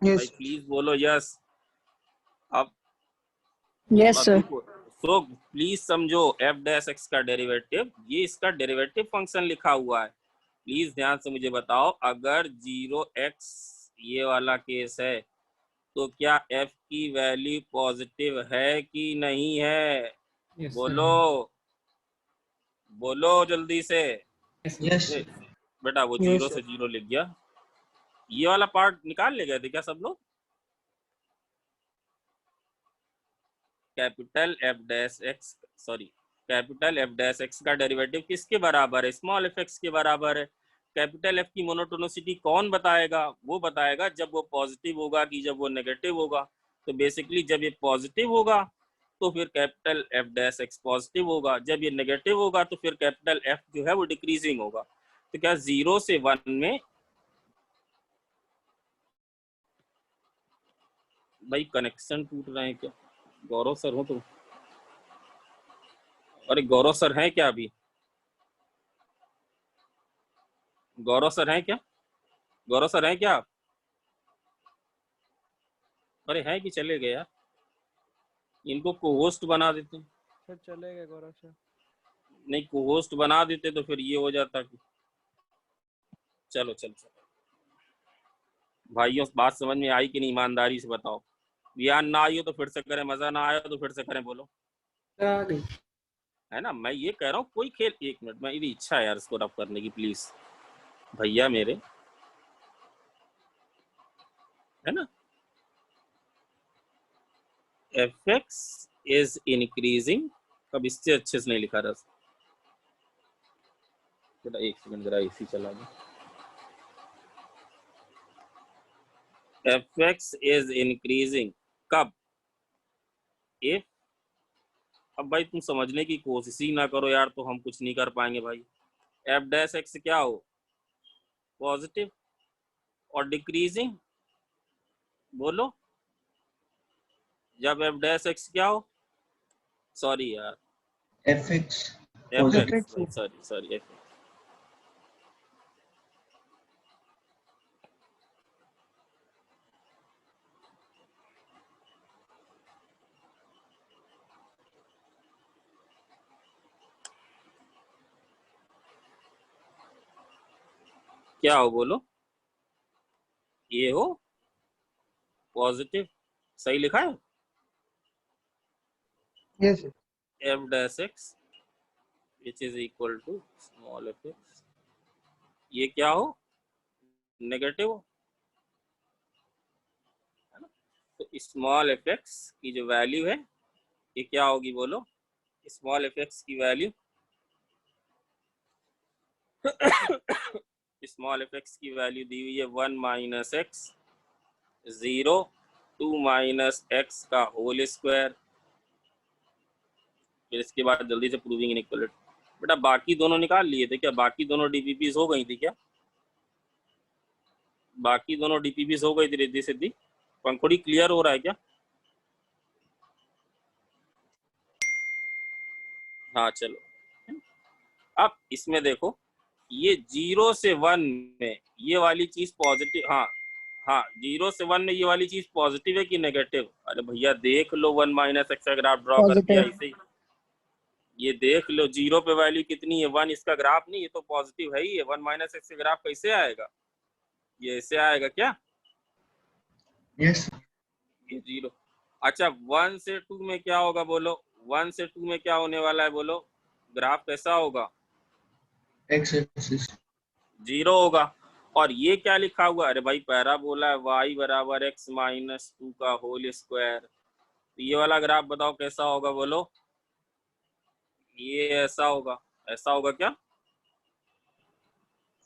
भाई
यस
प्लीज बोलो यस। अब
यस सर।
तो प्लीज समझो, एफ डैश एक्स का डेरिवेटिव, ये इसका डेरिवेटिव फंक्शन लिखा हुआ है। प्लीज ध्यान से मुझे बताओ, अगर 0x ये वाला केस है तो क्या f की वैल्यू पॉजिटिव है कि नहीं है?
Yes,
बोलो बोलो जल्दी से।
यस
बेटा वो 0 से 0 लिख गया। ये वाला पार्ट निकाल ले गए थे क्या सब लोग? Capital F dash x, sorry capital F dash x का डेरिवेटिव किसके बराबर है? स्मॉल एफ एक्स के बराबर है। कैपिटल एफ की मोनोटोनिसिटी कौन बताएगा? वो बताएगा जब वो पॉजिटिव होगा कि जब वो नेगेटिव होगा। तो बेसिकली जब ये पॉजिटिव होगा तो फिर capital F dash x positive होगा, जब ये नेगेटिव होगा तो फिर कैपिटल एफ जो है वो डिक्रीजिंग होगा। तो क्या 0 से 1 में भाई कनेक्शन टूट रहे हैं क्या? गौरव सर हो तुम? अरे गौरव सर हैं क्या अभी? गौरव सर हैं क्या? गौरव सर हैं क्या? अरे हैं कि चले गए यार? इनको को होस्ट बना देते।
सर चले गए गौरव सर।
नहीं, को होस्ट बना देते तो फिर ये हो जाता कि चलो चलो चलो भाइयों, बात समझ में आई कि नहीं? ईमानदारी से बताओ। ज्ञान ना आई हो तो फिर से करें, मजा ना आया तो फिर से करें, बोलो।
आ गई।
है ना, मैं ये कह रहा हूँ कोई खेल, एक मिनट, मेरी इच्छा है यार इसको रब करने की, प्लीज भैया मेरे, है ना। एफ एक्स इज इंक्रीजिंग, अब इससे अच्छे से नहीं लिखा रहा। थोड़ा एक सेकंड जरा इसी चला गया। एफ एक्स इज इंक्रीजिंग कब? इफ, अब भाई तुम समझने की कोशिश ही ना करो यार तो हम कुछ नहीं कर पाएंगे भाई। एफ डैश एक्स क्या हो? पॉजिटिव। और डिक्रीजिंग बोलो, जब एफ डैश एक्स क्या हो? सॉरी यार,
F x
F x, sorry sorry, F क्या हो बोलो? ये हो पॉजिटिव, सही लिखा है?
Yes.
F dash x which is equal to small f x, ये क्या हो? नेगेटिव, है ना। तो स्मॉल एफ एक्स की जो वैल्यू है ये क्या होगी बोलो? स्मॉल एफ एक्स की वैल्यू स्मॉल एफ एक्स की वैल्यू दी हुई है 1 माइनस एक्स, 0, 2 माइनस एक्स का होल स्क्वायर। फिर इसके बाद जल्दी से प्रूविंग इनइक्वालिटी। बेटा बाकी दोनों निकाल लिए थे क्या? बाकी दोनों डीपीपीस हो गई थी क्या? बाकी दोनों डीपीपीस हो गई थी रिद्धि सिद्धि? पंखुड़ी क्लियर हो रहा है क्या? हाँ चलो, अब इसमें देखो, ये 0 से 1 में ये वाली चीज पॉजिटिव, हाँ हाँ, 0 से 1 में ये वाली चीज पॉजिटिव है कि नेगेटिव? अरे भैया देख लो, 1 माइनस एक्स का ग्राफ ड्रॉ कर दिया
Positive.
इसे ही। ये देख लो 0 पे वैल्यू कितनी है? 1, इसका ग्राफ नहीं, ये तो पॉजिटिव है ही है। 1 माइनस एक्स का ग्राफ कैसे आएगा? ये ऐसे आएगा क्या?
यस
ये 0। अच्छा 1 से 2 में क्या होगा बोलो? 1 से 2 में क्या होने वाला है बोलो? ग्राफ कैसा होगा?
एक्स एक्सिस
0 होगा। और ये क्या लिखा हुआ? अरे भाई पैराबोला है, y बराबर x माइनस 2 का होल स्क्वायर। तो ये वाला ग्राफ बताओ कैसा होगा बोलो? ये ऐसा होगा। ऐसा होगा क्या?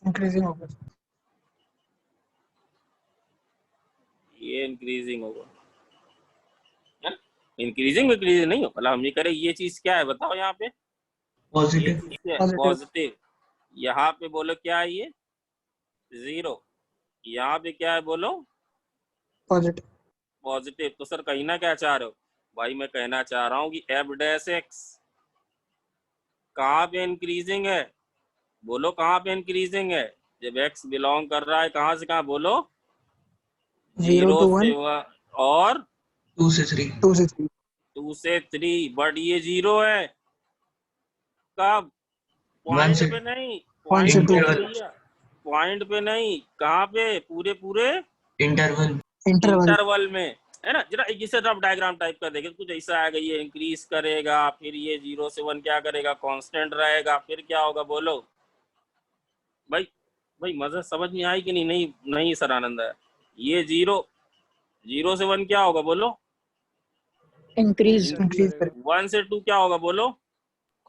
Increasing होगा.
ये इंक्रीजिंग होगा। इंक्रीजिंग इंक्रीजिंग नहीं हो, मतलब हम ये करें ये चीज क्या है बताओ यहाँ पे?
Positive
Positive.
पॉजिटिव। यहाँ पे बोलो क्या है? ये 0। यहाँ पे क्या है बोलो?
Positive.
पॉजिटिव। तो सर कहना क्या चाह रहे हो? भाई मैं कहना चाह रहा हूँ कि एफ डैश एक्स कहाँ पे इंक्रीजिंग है बोलो? कहाँ पे इंक्रीजिंग है? जब एक्स बिलोंग कर रहा है कहाँ से कहाँ बोलो?
0 to 1.
से 1 और
2 से 3
2 से 3.
2 से 3, बट ये 0 है कब?
1
पॉइंट
से
पे नहीं,
1 से 2.
पॉइंट पे नहीं, कहाँ पे? पूरे पूरे
इंटरवल
Interval.
इंटरवल में, है ना। जरा जिसे रफ डायग्राम टाइप कर देंगे कुछ ऐसा आएगा, ये इंक्रीज करेगा, फिर ये 0 से 1 क्या करेगा? कांस्टेंट रहेगा, फिर क्या होगा बोलो? भाई भाई मजा समझ में आई कि नहीं? नहीं नहीं सर आनंद है। ये 0 से 1 क्या होगा बोलो?
Increase करेगा.
1 से 2 क्या होगा बोलो?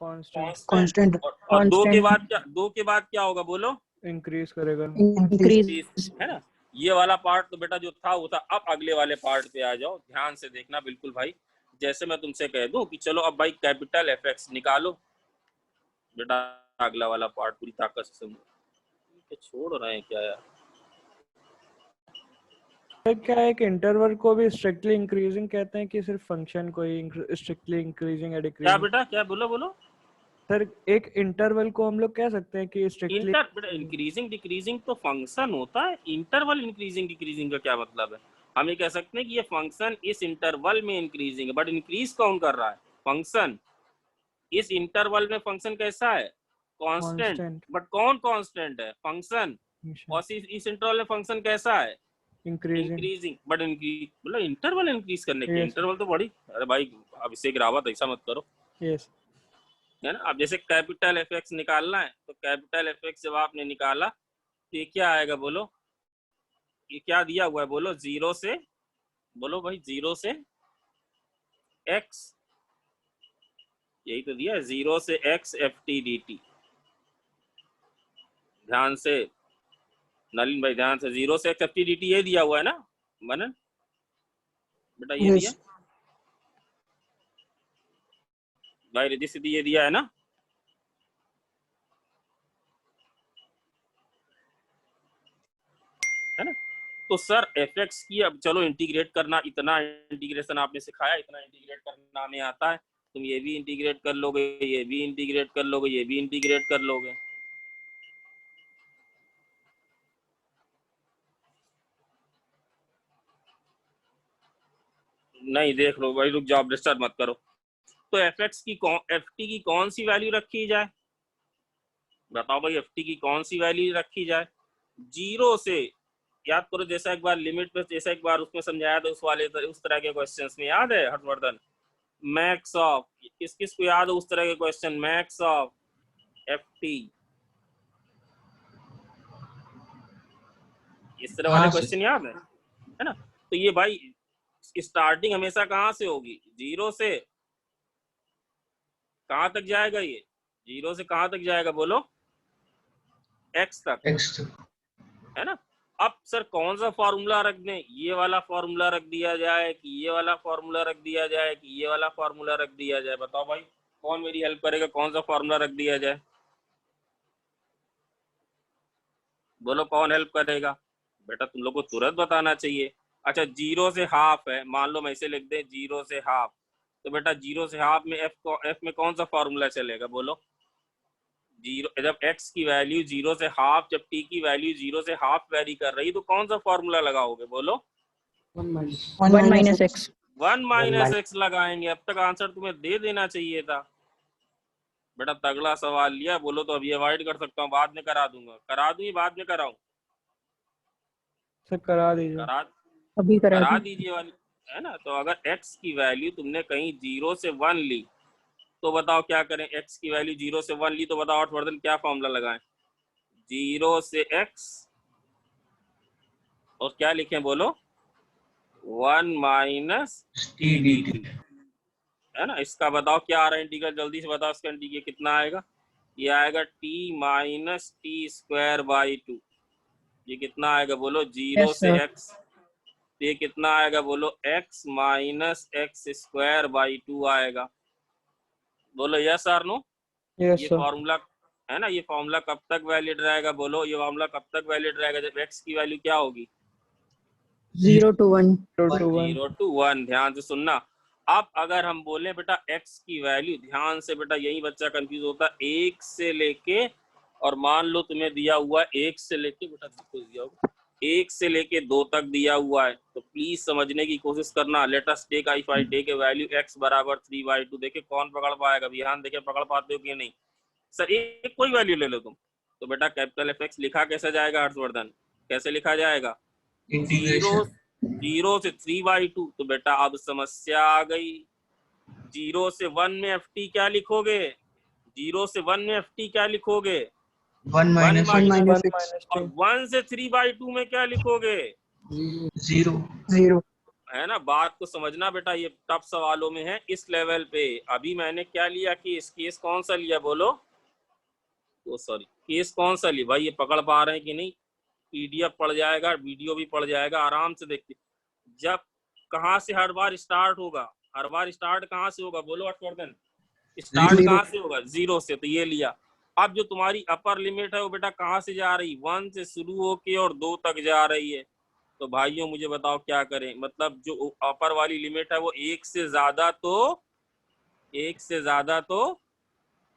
कांस्टेंट.
Constant.
और 2 के बाद क्या? 2 के बाद क्या होगा बोलो?
इंक्रीज करेगा।
इंक्रीज।
है ना। ये वाला पार्ट तो बेटा जो था वो था। अब अगले वाले पार्ट पे आ जाओ, ध्यान से देखना बिल्कुल भाई। जैसे मैं तुमसे कह दूं कि चलो अब भाई कैपिटल एफ निकालो, बेटा अगला वाला पार्ट पूरी ताकत से समझो। छोड़ रहे हैं क्या यार।
क्या एक इंटरवल को भी स्ट्रिक्टली इंक्रीजिंग कहते हैं कि सिर्फ फंक्शन को ही स्ट्रिक्टली इंक्रीजिंग या
क्या
डिक्रीजिंग?
बेटा, क्या बोलो।
सर एक इंटरवल को हम लोग कह सकते हैं कि स्ट्रिक्टली
बेटा इंक्रीजिंग डिक्रीजिंग तो फंक्शन होता है। इंटरवल इंक्रीजिंग डिक्रीजिंग का क्या मतलब है? हम ये कह सकते हैं कि ये फंक्शन इस इंटरवल में इंक्रीजिंग है, बट इंक्रीज कौन कर रहा है? फंक्शन। इस इंटरवल में फंक्शन कैसा है? कांस्टेंट।
कांस्टेंट
बट कौन कांस्टेंट है? फंक्शन। और इस इंटरवल में फंक्शन कैसा है? इंक्रीजिंग। बट मतलब इंटरवल इंक्रीज करने के इंटरवल तो बड़ी, अरे भाई अभिषेक रावत ऐसा मत करो।
यस
है ना। अब जैसे कैपिटल एफ निकालना है तो कैपिटल एफ जब आपने निकाला तो ये क्या आएगा बोलो? ये क्या दिया हुआ है बोलो? 0 से, बोलो भाई 0 से x, यही तो दिया है 0 से x ft dt। ध्यान से नलिन भाई, ध्यान से, 0 से x ft dt ये दिया हुआ है ना मनन बेटा? ये दिया भाई, रिद्धि सिद्धि ये दिया है ना? है ना। तो सर fx की अब चलो इंटीग्रेट करना, इतना इंटीग्रेशन आपने सिखाया, इतना इंटीग्रेट करना हमें आता है। तुम ये भी इंटीग्रेट कर लोगे, ये भी इंटीग्रेट कर लोगे, ये भी इंटीग्रेट कर लोगे। नहीं देख लो भाई, रुक जाओ, डिस्टर्ब मत करो। तो fx की ft की कौन सी वैल्यू रखी जाए? बताओ भाई, ft की कौन सी वैल्यू रखी जाए? 0 से, याद करो जैसा एक बार लिमिट पे, जैसा एक बार उसमें समझाया था उस तरह के क्वेश्चंस में, याद है हर्षवर्धन? मैक्स ऑफ, किस किस को याद है उस तरह के क्वेश्चन? मैक्स ऑफ ft, इस तरह वाले क्वेश्चन याद है ना। तो ये भाई स्टार्टिंग हमेशा कहाँ से होगी? 0 से कहाँ तक जाएगा? ये 0 से कहाँ तक जाएगा बोलो? x तक, है ना। अब सर कौन सा फॉर्मूला रख दें? ये वाला फॉर्मूला रख दिया जाए कि ये वाला फॉर्मूला रख दिया जाए कि ये वाला फॉर्मूला रख दिया जाए? बताओ भाई, कौन मेरी हेल्प करेगा? कौन सा फॉर्मूला रख दिया जाए? बोलो कौन हेल्प करेगा? बेटा तुम लोग को तुरंत बताना चाहिए। अच्छा 0 से हाफ है, मान लो मैं इसे लिख दे 0 से हाफ, तो बेटा 0 से हाफ में f में कौन सा फॉर्मूला चलेगा बोलो? 0, जब x की वैल्यू 0 से हाफ, जब t की वैल्यू 0 से हाफ वेरी कर रही तो कौन सा फॉर्मूला लगाओगे बोलो?
1 माइनस एक्स।
1 माइनस एक्स लगाएंगे। अब तक आंसर तुम्हें दे देना चाहिए था। बेटा तगड़ा सवाल लिया, बोलो तो अभी अवॉइड कर सकता हूँ, बाद में करा दूंगा। करा दूं, बाद में कराऊं?
सर करा दीजिए,
अभी
करा दीजिए वाली, है ना। तो अगर x की वैल्यू तुमने कहीं 0 से 1 ली तो बताओ क्या करें? x की वैल्यू 0 से 1 ली तो बताओ हर्षवर्धन क्या फॉर्मूला लगाएं? 0 से x और क्या लिखें बोलो? 1 माइनस टी dt, है ना। इसका बताओ क्या आ रहा है इंटीग्रल? जल्दी से बताओ इसका इंटीग्रल कितना आएगा? ये आएगा t minus T square by 2। ये कितना आएगा बोलो? 0 से x, ये कितना आएगा बोलो? x minus x square by 2 आएगा। बोलो यस और नो? ये फॉर्मूला, है ना, ये फॉर्मूला कब तक वैलिड रहेगा बोलो? ये फॉर्मूला कब तक वैलिड रहेगा? जब x की वैल्यू क्या होगी?
0 to 1।
0 to 1। ध्यान से सुनना। अब अगर हम बोले बेटा x की वैल्यू, ध्यान से बेटा, यही बच्चा कंफ्यूज होता है, 1 से लेके, और मान लो तुम्हें दिया हुआ 1 से लेके, बेटा दिया होगा 1 से लेके 2 तक दिया हुआ है, तो प्लीज समझने की कोशिश करना। Let us take, if I take a value x बराबर 3/2, देखे कौन पकड़ पाएगा? ध्यान देखे, पकड़ पाते हो कि नहीं? सर एक कोई वैल्यू ले लो तुम, तो बेटा कैपिटल एफ लिखा कैसे जाएगा हर्षवर्धन? कैसे लिखा जाएगा? 0 से 3/2। तो बेटा अब समस्या आ गई। 0 से 1 में ft क्या लिखोगे? 0 से 1 में ft क्या लिखोगे?
1 माइनस
और 1 से 3/2 में क्या लिखोगे?
0।
है ना। बात को समझना बेटा, ये टफ सवालों में है इस लेवल पे। अभी मैंने क्या लिया कि इस केस कौन सा लिया बोलो? तो सॉरी, केस कौन सा ली भाई, ये पकड़ पा रहे हैं कि नहीं? पीडीएफ पढ़ जाएगा, वीडियो भी पढ़ जाएगा, आराम से देखते। जब कहाँ से हर बार स्टार्ट होगा, हर बार स्टार्ट कहाँ से होगा बोलो हर्षवर्धन? Start
Zero.
कहाँ से होगा? 0 से। तो ये लिया। अब जो तुम्हारी अपर लिमिट है वो बेटा कहाँ से जा रही? 1 से शुरू होके और 2 तक जा रही है। तो भाइयों मुझे बताओ क्या करें? मतलब जो अपर वाली लिमिट है वो 1 से ज्यादा तो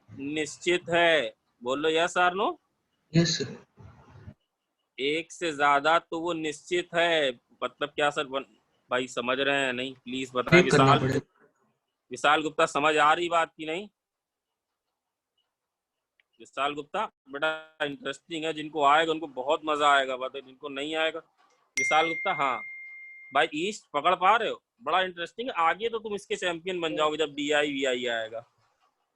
निश्चित है। बोलो यस और नो?
Yes sir.
1 से ज्यादा तो वो निश्चित है। मतलब क्या सर? भाई समझ रहे हैं नहीं? प्लीज बताएं।
ठीक करना पड़ेगा।
विशाल गुप्ता समझ आ रही बात की नहीं? विशाल गुप्ता बेटा इंटरेस्टिंग है, जिनको आएगा उनको बहुत मजा आएगा, बता जिनको नहीं आएगा। विशाल गुप्ता हाँ भाई, ईस्ट पकड़ पा रहे हो? बड़ा इंटरेस्टिंग है। आगे तो तुम इसके चैंपियन बन जाओगे जब DI VI आएगा,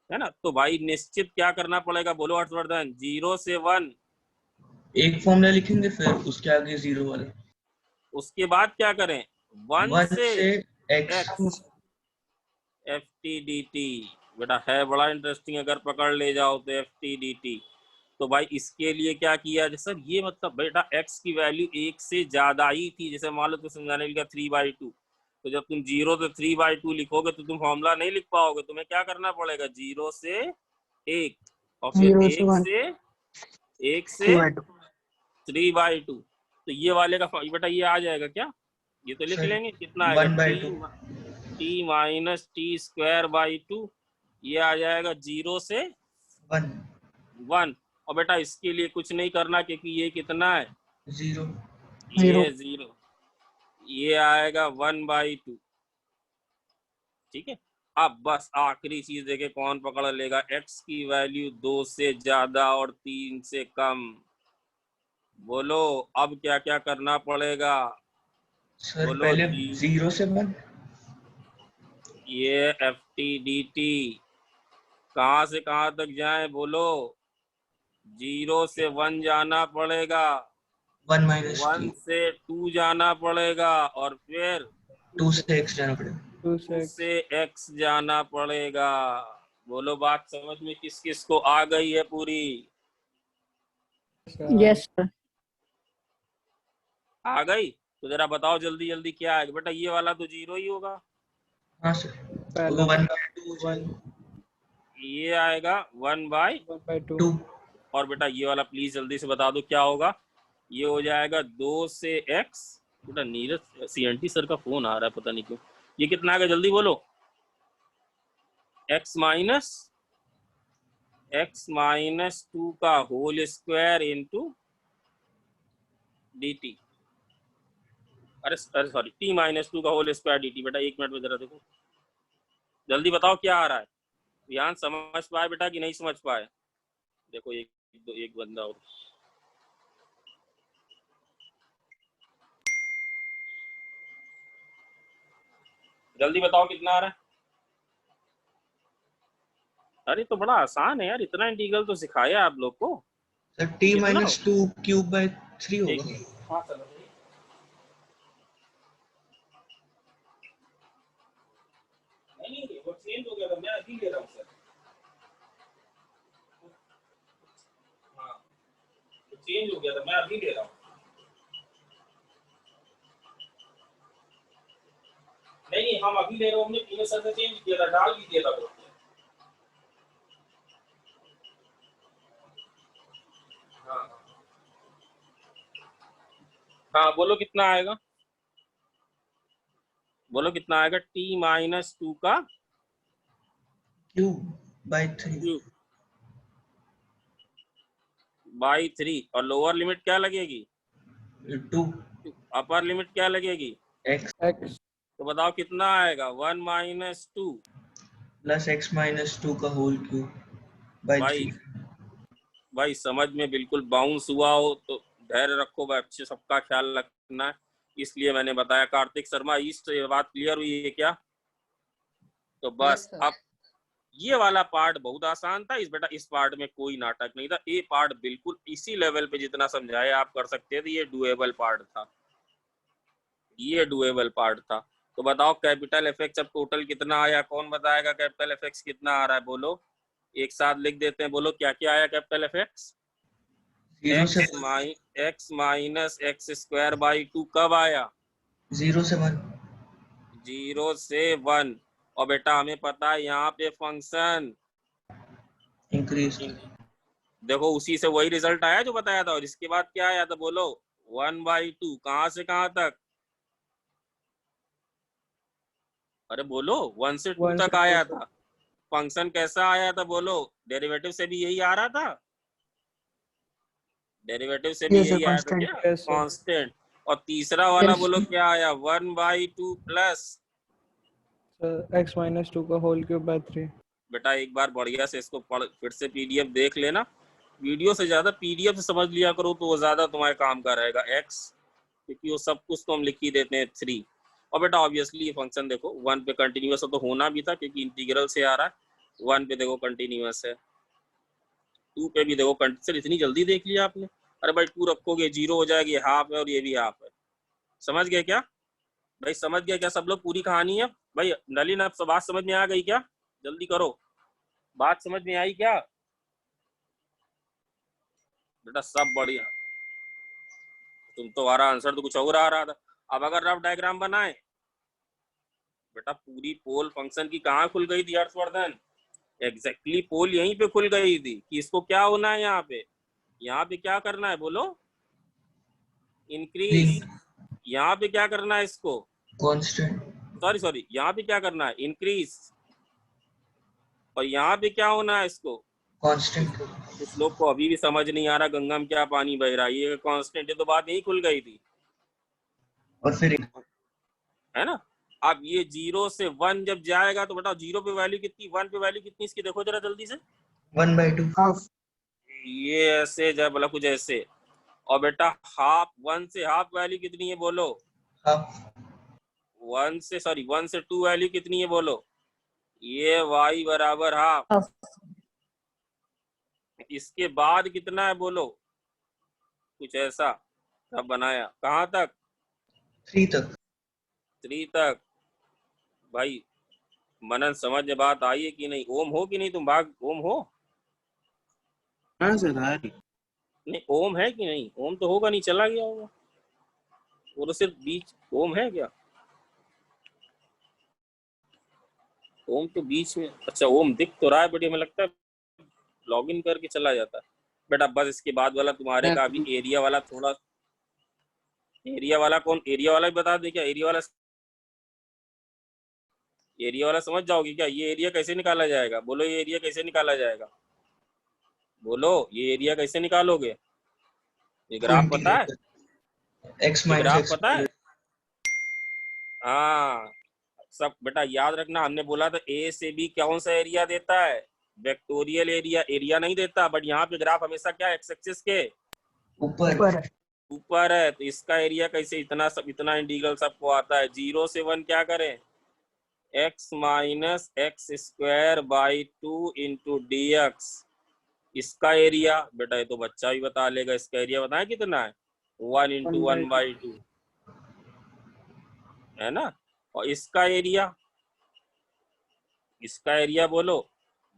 है ना? तो भाई निश्चित क्या करना पड़ेगा बोलो हर्षवर्धन? 0 से 1।
एक फॉर्मूला लिखेंगे फिर उसके आगे 0 वाला।
उसके बाद क्या करें? 1
1
से
से x।
FTDT बेटा है बड़ा इंटरेस्टिंग, अगर पकड़ ले जाओ तो FTDT। तो भाई इसके लिए क्या किया? जैसे ये मतलब बेटा x की वैल्यू 1 से ज्यादा ही थी। जैसे मान लो तो समझाने लिखा 3/2, तो जब तुम 0 से 3/2 लिखोगे तो तुम फॉर्मूला नहीं लिख पाओगे। तुम्हें क्या करना पड़ेगा? 0 से 1 और फिर
0 से
1 से 3/2। तो ये वाले का बेटा ये आ जाएगा क्या? ये तो लिख
सर,
लेंगे। कितना आएगा?
1/2।
t minus t²/2। ये आ जाएगा 0 से 1। और बेटा इसके लिए कुछ नहीं करना, क्योंकि ये कितना है?
0।
ये 0। ये आएगा 1/2। ठीक है। अब बस आखिरी चीज देखे कौन पकड़ लेगा। x की वैल्यू 2 से ज्यादा और 3 से कम। बोलो अब क्या क्या करना पड़ेगा?
सर
बोलो
पहले
जी।
0 से 1।
ये FTDT कहाँ से कहाँ तक जाए बोलो? 0 से 1 जाना पड़ेगा,
1 माइनस
1
t।
से 2 जाना पड़ेगा और फिर
2 से x जाना पड़ेगा।
2 से x जाना पड़ेगा। बोलो बात समझ में किस किस को आ गई है पूरी?
Yes sir.
आ गई? तो जरा बताओ जल्दी जल्दी क्या आएगा बेटा? ये वाला तो 0 ही होगा।
हाँ सर,
पहला
1/2 हो जाएगा।
ये आएगा 1/2।
2
और बेटा ये वाला प्लीज जल्दी से बता दो क्या होगा? ये हो जाएगा 2 से x। बेटा नीरज CNT सर का फोन आ रहा है, पता नहीं क्यों। ये कितना आएगा जल्दी बोलो? x माइनस 2 का होल स्क्वायर इंटू dt। अरे सॉरी, t माइनस 2 का होल स्क्वायर dt। बेटा 1 मिनट में जरा देखो, जल्दी बताओ क्या आ रहा है? ध्यान समझ पाए बेटा कि नहीं समझ पाए? देखो एक बंदा और। जल्दी बताओ कितना आ रहा है? अरे तो बड़ा आसान है यार, इतना इंटीग्रल तो सिखाया आप लोग को।
Sir t minus 2 cube by 3
एक
होगा।
हाँ चलो नहीं वो चेंज हो गया था, मैं अभी ले रहा हूँ सर। हाँ वो चेंज हो गया था, मैं अभी ले रहा हूँ। नहीं हम अभी ले रहे हो, हमने पीने सर से चेंज किया था, डाल भी दिया था वो। हाँ हाँ बोलो कितना आएगा? बोलो कितना आएगा? t माइनस 2 का
क्यूब बाय 3।
Cube by 3। और लोअर लिमिट क्या लगेगी?
2
अपर लिमिट क्या लगेगी?
x
x
तो बताओ कितना आएगा? 1 माइनस 2
प्लस x माइनस 2 का होल क्यूब बाय 3।
भाई समझ में बिल्कुल बाउंस हुआ हो तो धैर्य रखो, बच्चे सबका ख्याल रखना है, इसलिए मैंने बताया। कार्तिक शर्मा ईस्ट, ये बात क्लियर हुई है क्या? तो बस अब ये वाला पार्ट बहुत आसान था। इस बेटा इस पार्ट में कोई नाटक नहीं था। ये पार्ट बिल्कुल इसी लेवल पे जितना समझाया आप कर सकते थे। ये डुएबल पार्ट था, ये डुएबल पार्ट था। तो बताओ कैपिटल एफएक्स अब टोटल कितना आया? कौन बताएगा कैपिटल एफएक्स कितना आ रहा है? बोलो एक साथ लिख देते हैं। बोलो क्या क्या आया कैपिटल एफएक्स?
0 से
x minus x square by 2 कब आया?
0 से 1।
0 से 1। और बेटा हमें पता है यहाँ पे फंक्शन
इंक्रीज।
देखो उसी से वही रिजल्ट आया जो बताया था। और इसके बाद क्या आया था बोलो? 1/2। कहाँ से कहाँ तक? अरे बोलो 1 से 2
1
तक
से 2
आया
तक।
था। फंक्शन कैसा आया था बोलो? डेरिवेटिव से भी यही आ रहा था। डेरिवेटिव से भी
Yes, sir,
यही आया था
constant.
क्या?
Yes, sir.
कांस्टेंट। और तीसरा वाला
Yes.
बोलो क्या आया? 1/2 प्लस
x minus 2 का होल क्यूब बाय 3।
बेटा एक बार बढ़िया से इसको पढ़, फिर से पीडीएफ देख लेना। वीडियो से ज्यादा पीडीएफ से समझ लिया करो तो वो ज्यादा तुम्हारे काम का रहेगा। x क्योंकि वो सब कुछ तो हम लिख ही देते हैं 3। और बेटा ऑब्वियसली ये फंक्शन देखो 1 पे कंटिन्यूअस तो होना भी था क्योंकि इंटीग्रल से आ रहा है। 1 पे देखो कंटिन्यूअस है, 2 पे भी देखो सर इतनी जल्दी देख लिया आपने? अरे भाई 2 रखोगे 0 हो जाएगी, हाफ है और ये भी हाफ है। समझ गए क्या भाई? समझ गए क्या सब लोग पूरी कहानी है? भाई नलिन अब बात समझ में आ गई क्या? जल्दी करो, बात समझ में आई क्या? बेटा सब बढ़िया। तुम तो हमारा आंसर तो कुछ और आ रहा था। अब अगर रफ डायग्राम बनाए बेटा, पूरी पोल फंक्शन की कहाँ खुल गई थी हर्षवर्धन? एग्जैक्टली पोल यहीं पे खुल गई थी कि इसको क्या होना है यहाँ पे क्या करना है बोलो? इंक्रीज। यहाँ पे क्या करना है इसको?
कांस्टेंट।
सॉरी यहाँ पे क्या करना है? इंक्रीज। और यहाँ पे क्या होना है इसको?
कांस्टेंट।
कुछ लोग को अभी भी समझ नहीं आ रहा गंगा में क्या पानी बह रहा है, ये कांस्टेंट है तो बात यही खुल गई थी,
और फिर
है ना? अब ये 0 से 1 जब जाएगा तो बेटा 0 पे वैल्यू कितनी, 1 पे वैल्यू कितनी इसकी देखो जरा जल्दी से।
1/2।
Half.
ये ऐसे जब मतलब कुछ ऐसे। और बेटा हाफ, 1 से हाफ वैल्यू कितनी है बोलो?
हाफ।
1 से 2 वैल्यू कितनी है बोलो? ये y बराबर हाफ।
Half.
इसके बाद कितना है बोलो? कुछ ऐसा तब बनाया कहाँ तक?
3 तक।
3 तक। भाई मनन समझ में बात आई है कि नहीं? ओम हो कि नहीं तुम? भाग ओम हो?
हाँ सर आ रही।
नहीं ओम है कि नहीं? ओम तो होगा नहीं, चला गया होगा वो तो। सिर्फ बीच ओम है क्या? ओम तो बीच में, अच्छा ओम दिख तो रहा है बट हमें लगता है लॉगिन करके चला जाता है। बेटा बस इसके बाद वाला तुम्हारे का अभी एरिया वाला थोड़ा, एरिया वाला कौन? एरिया वाला भी बता दे क्या? एरिया वाला समझ जाओगे क्या? ये एरिया कैसे निकाला जाएगा बोलो? ये एरिया कैसे निकाला जाएगा बोलो? ये एरिया कैसे निकालोगे? ये ग्राफ पता है?
x
ये
माइनस
ग्राफ
एक्स।
पता है? हाँ सब बेटा याद रखना, हमने बोला था ए से बी कौन सा एरिया देता है? Vectorial area. एरिया नहीं देता, बट यहाँ पे ग्राफ हमेशा क्या एक्स एक्सिस के
ऊपर।
ऊपर है। तो इसका एरिया कैसे? इतना सब, इतना इंटीग्रल सबको आता है। 0 से 1 क्या करें? x minus x square by 2 into D x. इसका एरिया बेटा ये तो बच्चा भी बता लेगा। इसका एरिया बताएं कितना है? 1 इंटू 1/2 है ना? और इसका एरिया बोलो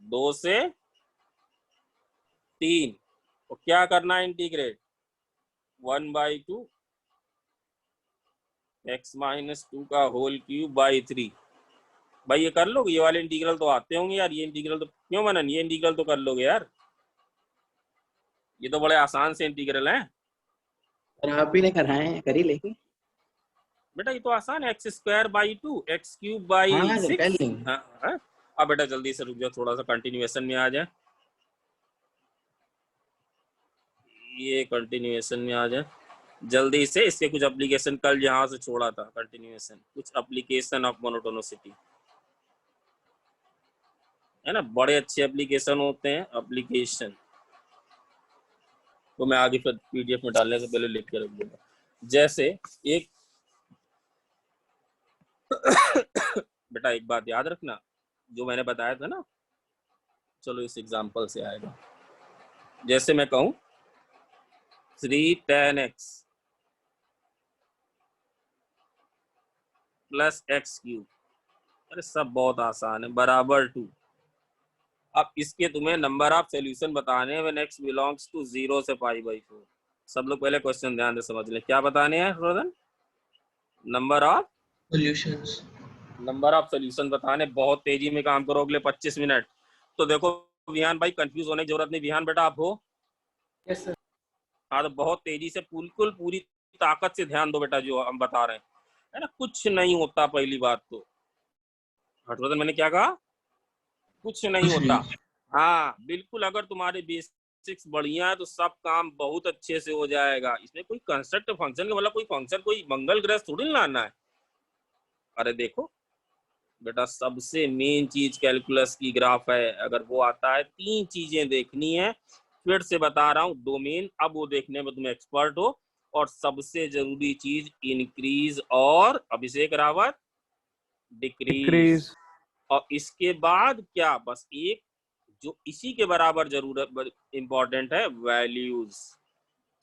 2 से 3। तो क्या करना है? इंटीग्रेट 1/2 x माइनस 2 का होल क्यूब बाई 3। भाई ये कर लोगे? ये वाले इंटीग्रल तो आते होंगे यार। ये इंटीग्रल तो क्यों मनन, ये इंटीग्रल तो कर लोगे यार। ये तो बड़े आसान से इंटीग्रल हैं
और आप ही ने कराए हैं, कर ही लेंगे।
बेटा। ये तो आसान है। X square by 2 x cube by
हाँ सर कर
6।
लेंगे।
हाँ। अब बेटा जल्दी से रुक जाओ, थोड़ा सा कंटिन्यूएशन में आ जाए। ये कंटिन्यूएशन में आ जाए जल्दी से। इसके कुछ एप्लीकेशन कल यहाँ से छोड़ा था, कंटिन्यूएशन कुछ एप्लीकेशन ऑफ मोनोटोनिसिटी है ना। बड़े अच्छे एप्लीकेशन होते हैं एप्लीकेशन। तो मैं आगे फिर पीडीएफ में डालने से पहले लिख के रख दूंगा। जैसे एक बेटा एक बात याद रखना, जो मैंने बताया था ना, चलो इस एग्जांपल से आएगा। जैसे मैं कहूँ 3 tan x plus x cube, अरे सब बहुत आसान है, बराबर 2। अब इसके तुम्हें नंबर ऑफ सॉल्यूशन बताने हैं व्हेन x बिलोंग्स टू 0 से π/4। सब लोग पहले क्वेश्चन ध्यान से समझ ले, क्या बताने हैं रोदन? Number of
solutions.
सॉल्यूशन बताने। बहुत तेजी में काम करो अगले 25 मिनट। तो देखो विहान भाई, कंफ्यूज होने की जरूरत नहीं। विहान बेटा आप हो?
Yes sir.
हाँ, तो बहुत तेजी से बिल्कुल पूरी ताकत से ध्यान दो बेटा, जो हम बता रहे हैं, है ना। कुछ नहीं होता, पहली बात तो। हर्षवर्धन, मैंने क्या कहा? कुछ नहीं होता। हाँ बिल्कुल, अगर तुम्हारे बेसिक्स बढ़िया है तो सब काम बहुत अच्छे से हो जाएगा। इसमें कोई कंस्ट्रक्ट फंक्शन का मतलब कोई फंक्शन कोई मंगल ग्रह थोड़ी लाना है। अरे देखो बेटा, सबसे मेन चीज कैलकुलस की ग्राफ है। अगर वो आता है, 3 चीजें देखनी है। फिर से बता रहा हूँ, डोमेन अब वो देखने में तुम एक्सपर्ट हो। और सबसे जरूरी चीज इंक्रीज और अभिषेक रावत डिक्रीज। और इसके बाद क्या, बस एक जो इसी के बराबर जरूरत इंपॉर्टेंट है, वैल्यूज।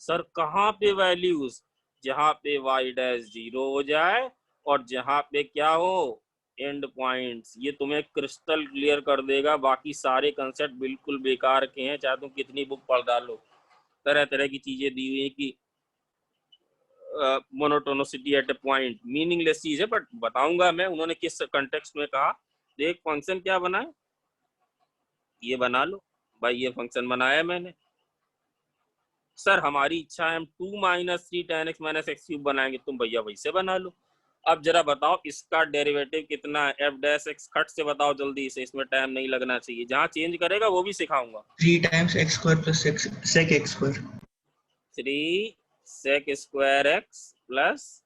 सर कहाँ पे वैल्यूज? जहां पे y डैश 0 हो जाए और जहां पे क्या हो, एंड पॉइंट्स। ये तुम्हें क्रिस्टल क्लियर कर देगा। बाकी सारे कंसेप्ट बिल्कुल बेकार के हैं, चाहे तुम कितनी बुक पढ़ डालो। तरह तरह की चीजें दी हुई है कि मोनोटोनिसिटी एट ए पॉइंट, मीनिंगलेस चीज है, बट बताऊंगा मैं उन्होंने किस कंटेक्स्ट में कहा। देख फंक्शन क्या बनाए, ये बना लो भाई, ये फंक्शन बनाया मैंने। सर हमारी इच्छा है हम 2 - 3 tan x - x³ बनाएंगे, तुम भैया वैसे बना लो। अब जरा बताओ इसका डेरिवेटिव कितना है, f डैश x। खट से बताओ जल्दी से, इसमें टाइम नहीं लगना चाहिए। जहां चेंज करेगा वो भी सिखाऊंगा।
3 times x² plus sec x²।
3 sec square x plus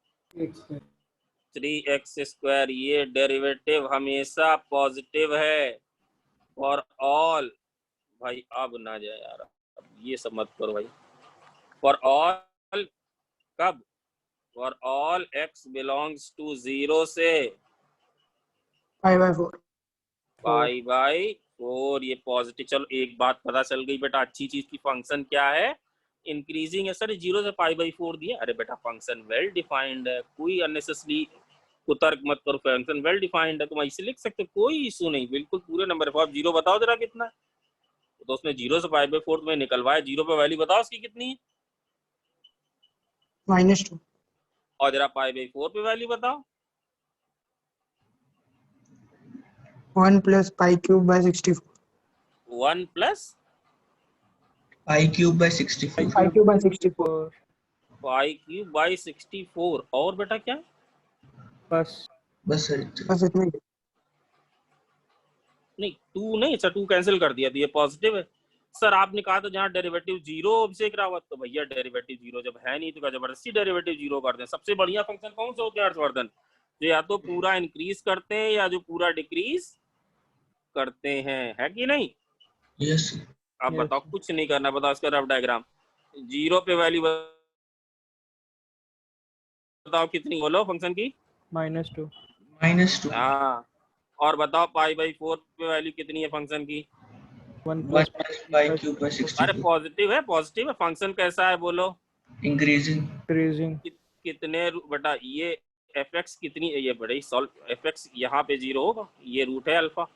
3x²। ये डेरिवेटिव हमेशा पॉजिटिव है फॉर ऑल। भाई अब ना जाए यार, अब ये सब मत करो भाई। फॉर ऑल कब? For all x belongs to 0 से
π/4।
π/4। ये पॉजिटिव। चलो एक बात पता चल गई बेटा, अच्छी चीज की। फंक्शन क्या है? इंक्रीजिंग है। सर 0 से π/4 दिया। अरे बेटा फंक्शन वेल डिफाइंड है, कोई अननेसेसरी कुतर्क मत करो। फंक्शन वेल डिफाइंड है, तुम ऐसे लिख सकते हो, कोई इशू नहीं। बिल्कुल पूरे नंबर है। आप 0 बताओ जरा कितना है। तो उसने 0 से π/4 में निकलवाया। 0 पे वैल्यू बताओ उसकी कितनी है,
-2।
और जरा π/4 पे वैल्यू बताओ।
1 + π³/64।
1 प्लस
π³/64।
π³/64।
π³/64। और बेटा क्या?
बस
बस सर
बस इतना ही।
नहीं 2 नहीं, अच्छा 2 कैंसिल कर दिया तो ये पॉजिटिव है। सर आपने कहा था जहाँ डेरिवेटिव 0 अभिषेक रावत, तो भैया डेरिवेटिव 0 जब है नहीं तो क्या जबरदस्ती डेरिवेटिव 0 कर दें? सबसे बढ़िया फंक्शन कौन से होते हैं हर्षवर्धन? जो या तो पूरा इंक्रीज करते हैं या जो पूरा डिक्रीज करते हैं, है कि नहीं?
यस।
अब बताओ, कुछ नहीं करना, बताओ इसका रफ डायग्राम। 0 पे वैल्यू बताओ कितनी, बोलो फंक्शन की।
-2।
-2।
हाँ, और बताओ π/4 पे वैल्यू कितनी है फंक्शन की?
1
1
+
π³
अरे
/64।
पॉजिटिव है, पॉजिटिव है। फंक्शन कैसा है बोलो?
इंक्रीजिंग।
इंक्रीजिंग।
कितने बेटा ये fx कितनी है? ये बड़े सॉल्व fx यहाँ पे 0 होगा, ये रूट है अल्फा।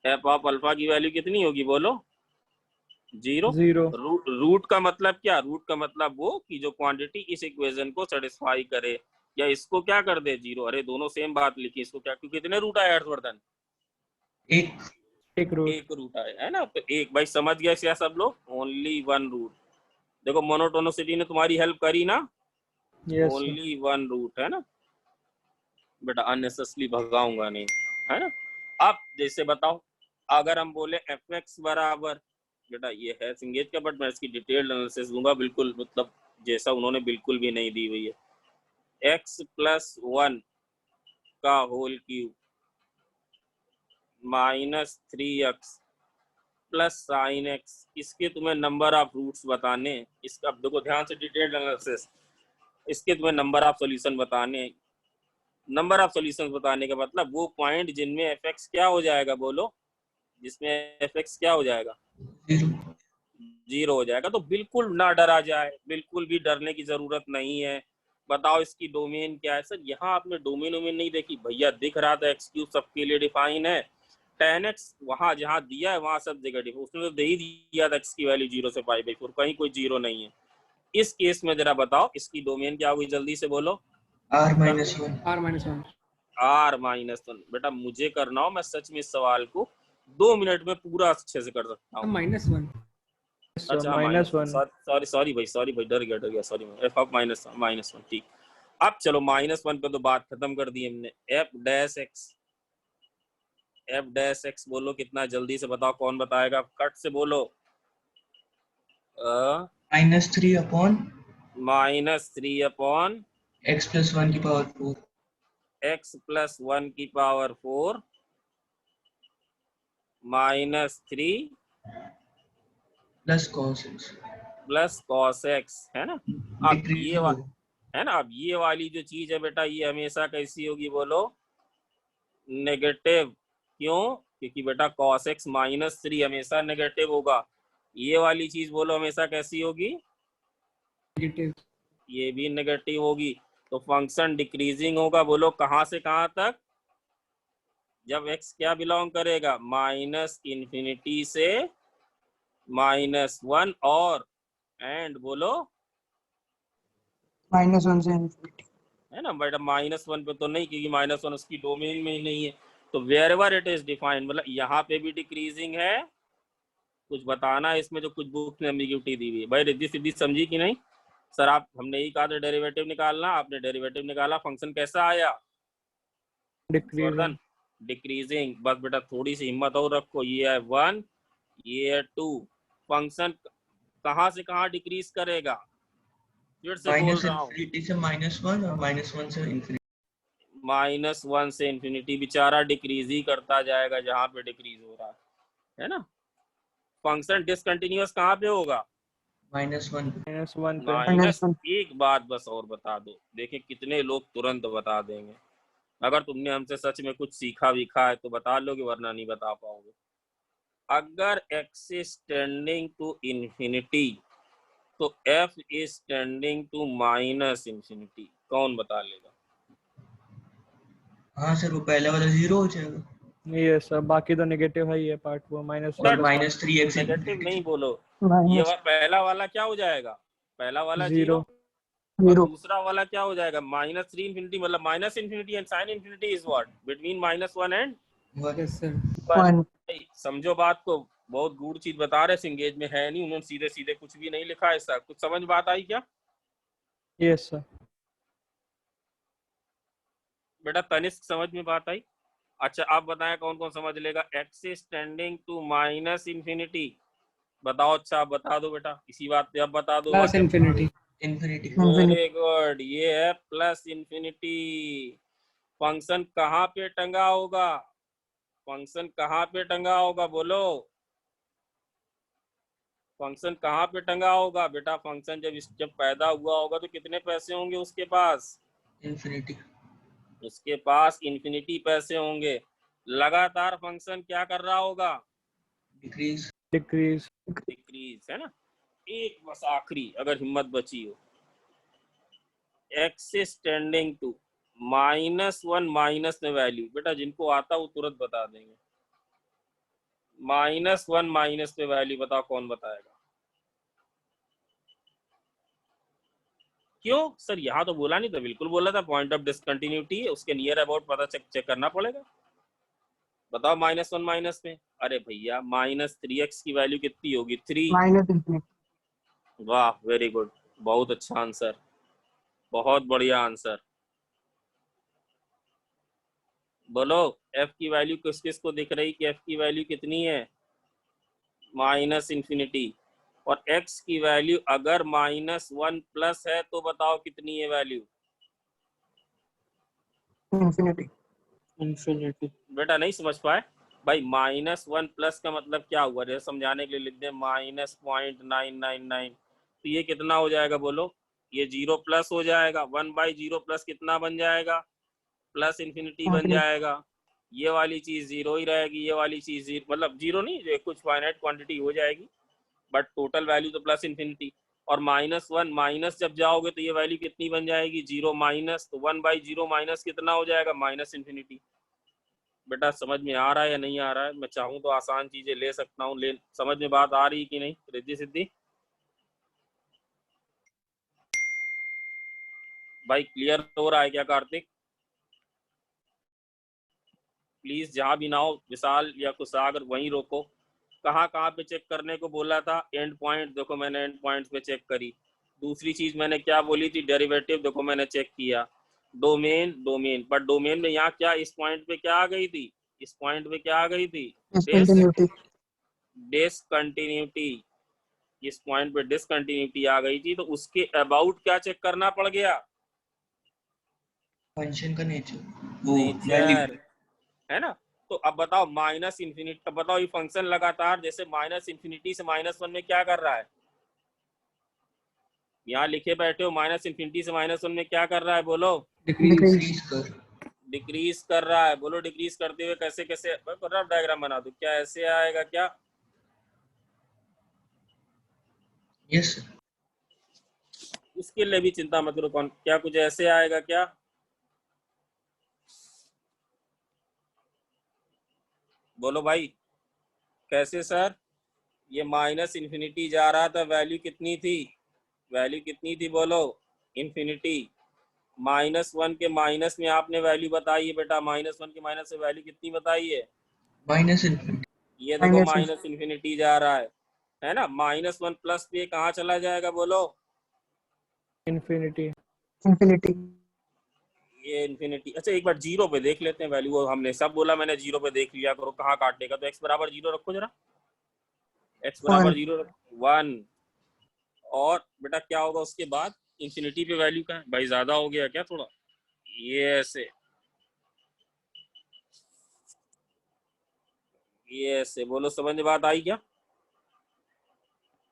f ऑफ अल्फा की वैल्यू कितनी होगी बोलो? 0।
0।
रूट का मतलब क्या? रूट का मतलब वो कि जो क्वांटिटी इस इक्वेशन को सेटिस्फाई करे या इसको क्या कर दे, 0। अरे दोनों सेम बात लिखी। इसको क्या, क्योंकि कितने रूट आए हर्षवर्धन?
एक
रूट।
एक रूट आए, है ना। तो एक, भाई समझ गया क्या सब लोग? Only 1 root. देखो मोनोटोनिसिटी ने तुम्हारी हेल्प करी ना।
Yes sir.
ओनली 1 रूट, है ना बेटा। अननेसेसरी भगाऊंगा नहीं, है ना। अब जैसे बताओ, अगर हम बोले fx बराबर, बेटा ये है सिंगेज का, बट मैं इसकी डिटेल्ड एनालिसिस दूंगा बिल्कुल, मतलब जैसा उन्होंने बिल्कुल भी नहीं दी हुई है। x + 1 का whole cube -3x plus sine x। इसके तुम्हें नंबर ऑफ रूट्स बताने। इसका अब देखो ध्यान से, डिटेल्ड एनालिसिस। इसके तुम्हें नंबर ऑफ सॉल्यूशन बताने। नंबर ऑफ सॉल्यूशंस बताने का मतलब वो पॉइंट जिनमें fx क्या हो जाएगा बोलो? जिसमें fx क्या हो जाएगा? 0 हो जाएगा। तो बिल्कुल ना डरा जाए, बिल्कुल भी डरने की जरूरत नहीं है। बताओ इसकी डोमेन क्या है? सर यहाँ आपने डोमेन नहीं देखी भैया, दिख रहा था x³ सबके लिए डिफाइन है। 10x वहां जहां दिया है वहां सब नेगेटिव, उसने तो दे ही दिया था x की वैल्यू 0 से π/4, कहीं कोई जीरो नहीं है। इस केस में जरा बताओ इसकी डोमेन क्या होगी, जल्दी से बोलो।
r minus 1
r-1। बेटा मुझे करना हो, मैं सच में इस सवाल को 2 मिनट में पूरा अच्छे से कर सकता हूँ।
-1
अच्छा -1, सॉरी भाई डर गया सॉरी, f ऑफ -1 ठीक। अब चलो -1 पे तो बात खत्म कर दी हमने। f डैश x बोलो कितना, जल्दी से बताओ, कौन बताएगा, कट से बोलो।
-3 upon
-3 अपॉन
x plus 1 की पावर 4
x प्लस 1 की power 4 -3
plus cos x
plus cos x, है ना। अब
Decrease
ये
होगा।
है ना, अब ये वाली जो चीज है बेटा ये हमेशा कैसी होगी बोलो, नेगेटिव। क्यों? क्योंकि बेटा cos x -3 हमेशा नेगेटिव होगा। ये वाली चीज बोलो हमेशा कैसी होगी,
नेगेटिव।
ये भी नेगेटिव होगी। तो फंक्शन डिक्रीजिंग होगा, बोलो कहां से कहां तक, जब x क्या बिलोंग करेगा, -∞ से -1 और एंड बोलो
-1 से infinity।
है ना बेटा, -1 पे तो नहीं, क्योंकि -1 उसकी डोमेन में ही नहीं है। तो वेयरएवर इट इज डिफाइंड, मतलब यहाँ पे भी डिक्रीजिंग है। कुछ बताना है इसमें जो कुछ बुक में एम्बिग्यूटी दी हुई है। भाई रिद्धि सिद्धि समझी कि नहीं? सर आप, हमने यही कहा था डेरिवेटिव निकालना, आपने डेरिवेटिव निकाला, फंक्शन कैसा आया,
डिक्रीजिंग।
डिक्रीजिंग। बस बेटा थोड़ी सी हिम्मत और रखो, ये है 1 ये है 2। फंक्शन कहां से कहां डिक्रीज करेगा, फिर से बोल रहा हूँ,
-∞ से -1 और -1 से infinity
-1 से इन्फिनिटी, बेचारा डिक्रीज ही करता जाएगा जहां पे डिक्रीज हो रहा है ना। फंक्शन डिसकंटिन्यूअस कहां पे होगा,
-1
-1 पे।
माइनस। एक बात बस और बता दो, देखें कितने लोग तुरंत बता देंगे। अगर तुमने हमसे सच में कुछ सीखा विखा है तो बता लोगे, वरना नहीं बता पाओगे। अगर x is tending to infinity तो f इज टेंडिंग टू -∞, कौन बता लेगा?
हाँ सर, वो पहला वाला 0 हो जाएगा
ये सब बाकी तो नेगेटिव है, ये पार्ट वो -1
और -3x
नेगेटिव नहीं बोलो, ये
माइनस
पहला वाला क्या हो जाएगा, पहला वाला 0 और
0
दूसरा वाला क्या हो जाएगा, -3 इन्फिनिटी, मतलब -∞ and sin infinity is what, between -1 and
1।
समझो बात को, बहुत गूढ़ चीज बता रहे, इंगेज में है नहीं, उन्होंने सीधे सीधे कुछ भी नहीं लिखा है। ऐसा कुछ समझ बात आई क्या
यस सर।
बेटा? तनिष्क समझ में बात आई? अच्छा आप बताएं कौन कौन समझ लेगा। x इज टेंडिंग टू -∞, बताओ। अच्छा आप बता दो बेटा, इसी बात पे अब बता दो।
इन्फिनिटी
वेरी गुड, ये है +∞। फंक्शन कहाँ पे टंगा होगा, फंक्शन कहाँ पे टंगा होगा बोलो, फंक्शन कहाँ पे टंगा होगा बेटा? फंक्शन जब पैदा हुआ होगा तो कितने पैसे होंगे उसके पास,
इन्फिनिटी
उसके पास इन्फिनिटी पैसे होंगे। लगातार फंक्शन क्या कर रहा होगा,
डिक्रीज
डिक्रीज, है ना। एक बस आखिरी अगर हिम्मत बची हो, x is tending to -1 minus में वैल्यू, बेटा जिनको आता वो तुरंत बता देंगे। -1 माइनस में वैल्यू बताओ, कौन बताएगा? क्यों सर, यहाँ तो बोला नहीं था, बिल्कुल बोला था, पॉइंट ऑफ डिसकंटिन्यूटी है, उसके नियर अबाउट पता चेक करना पड़ेगा। बताओ -1 माइनस में, अरे भैया -3x की वैल्यू कितनी होगी, 3।
-∞।
वाह वेरी गुड, बहुत अच्छा आंसर, बहुत बढ़िया आंसर। बोलो f की वैल्यू किस किस को दिख रही कि f की वैल्यू कितनी है, -∞। और x की वैल्यू अगर -1 प्लस है तो बताओ कितनी है वैल्यू,
इन्फिनिटी।
बेटा नहीं समझ पाए भाई। -1 प्लस का मतलब क्या हुआ, जैसे समझाने के लिए लिख दे -0.999, तो ये कितना हो जाएगा बोलो, ये 0 प्लस हो जाएगा, 1/0 प्लस कितना बन जाएगा, +∞ बन जाएगा। ये वाली चीज 0 ही रहेगी, ये वाली चीज मतलब 0 नहीं, जो कुछ फाइनाइट क्वांटिटी हो जाएगी, बट टोटल वैल्यू तो +∞। और -1 माइनस जब जाओगे तो ये वैल्यू कितनी बन जाएगी, 0 माइनस, तो 1/0 माइनस कितना हो जाएगा, -∞। बेटा समझ में आ रहा है या नहीं आ रहा है? मैं चाहूँ तो आसान चीजें ले सकता हूँ, ले समझ में बात आ रही कि नहीं रिद्धि सिद्धि? भाई क्लियर हो रहा है क्या कार्तिक? प्लीज जहां भी ना हो, विशाल या कुशागर वहीं रोको। कहाँ कहाँ पे चेक करने को बोला था? एंड पॉइंट, देखो मैंने एंड पॉइंट्स पे चेक करी। दूसरी चीज मैंने क्या बोली थी? डेरिवेटिव, देखो मैंने चेक किया। डोमेन, डोमेन, पर डोमेन में यहाँ क्या इस पॉइंट पे क्या आ गई थी? इस पॉइंट पे क्या आ गई थी?
डिसकंटिन्यूटी।
डिसकंटिन्यूटी। इस पॉइंट पे डिसकंटिन्यूटी आ गई थी, तो उसके अबाउट क्या चेक करना पड़ गया?
फंक्शन का नेचर, वो वैल्यू,
नेचर, है ना? तो अब बताओ माइनस इन्फिनिटी, अब बताओ ये फंक्शन लगातार जैसे माइनस इन्फिनिटी से -1 में क्या कर रहा है? यहाँ लिखे बैठे हो, माइनस इन्फिनिटी से -1 में क्या कर रहा है? बोलो।
डिक्रीज कर,
डिक्रीज कर रहा है। बोलो डिक्रीज करते हुए कैसे कैसे? रफ डायग्राम बना दो, क्या ऐसे आएगा क्या?
यस
इसके लिए भी चिंता मत करो, कौन क्या कुछ ऐसे आएगा क्या? बोलो भाई कैसे सर? ये माइनस इन्फिनिटी जा रहा था, वैल्यू कितनी थी? वैल्यू कितनी थी बोलो? इन्फिनिटी। -1 के माइनस में आपने वैल्यू बताई है बेटा, -1 के माइनस से वैल्यू कितनी बताई है?
माइनस इन्फिनिटी,
ये देखो माइनस इन्फिनिटी जा रहा है ना? -1 प्लस पे कहाँ चला जाएगा बोलो?
इन्फिनिटी।
इंफिनिटी।
ये इन्फिनिटी। अच्छा एक बार जीरो पे देख लेते हैं वैल्यू, वो हमने सब बोला, मैंने जीरो पे देख लिया करो कहाँ काटेगा। तो x बराबर 0 रखो जरा, x बराबर 0 1। और बेटा क्या होगा उसके बाद? इन्फिनिटी पे वैल्यू का है भाई, ज्यादा हो गया क्या थोड़ा? ये ऐसे, ये ऐसे। बोलो समझ में बात आई क्या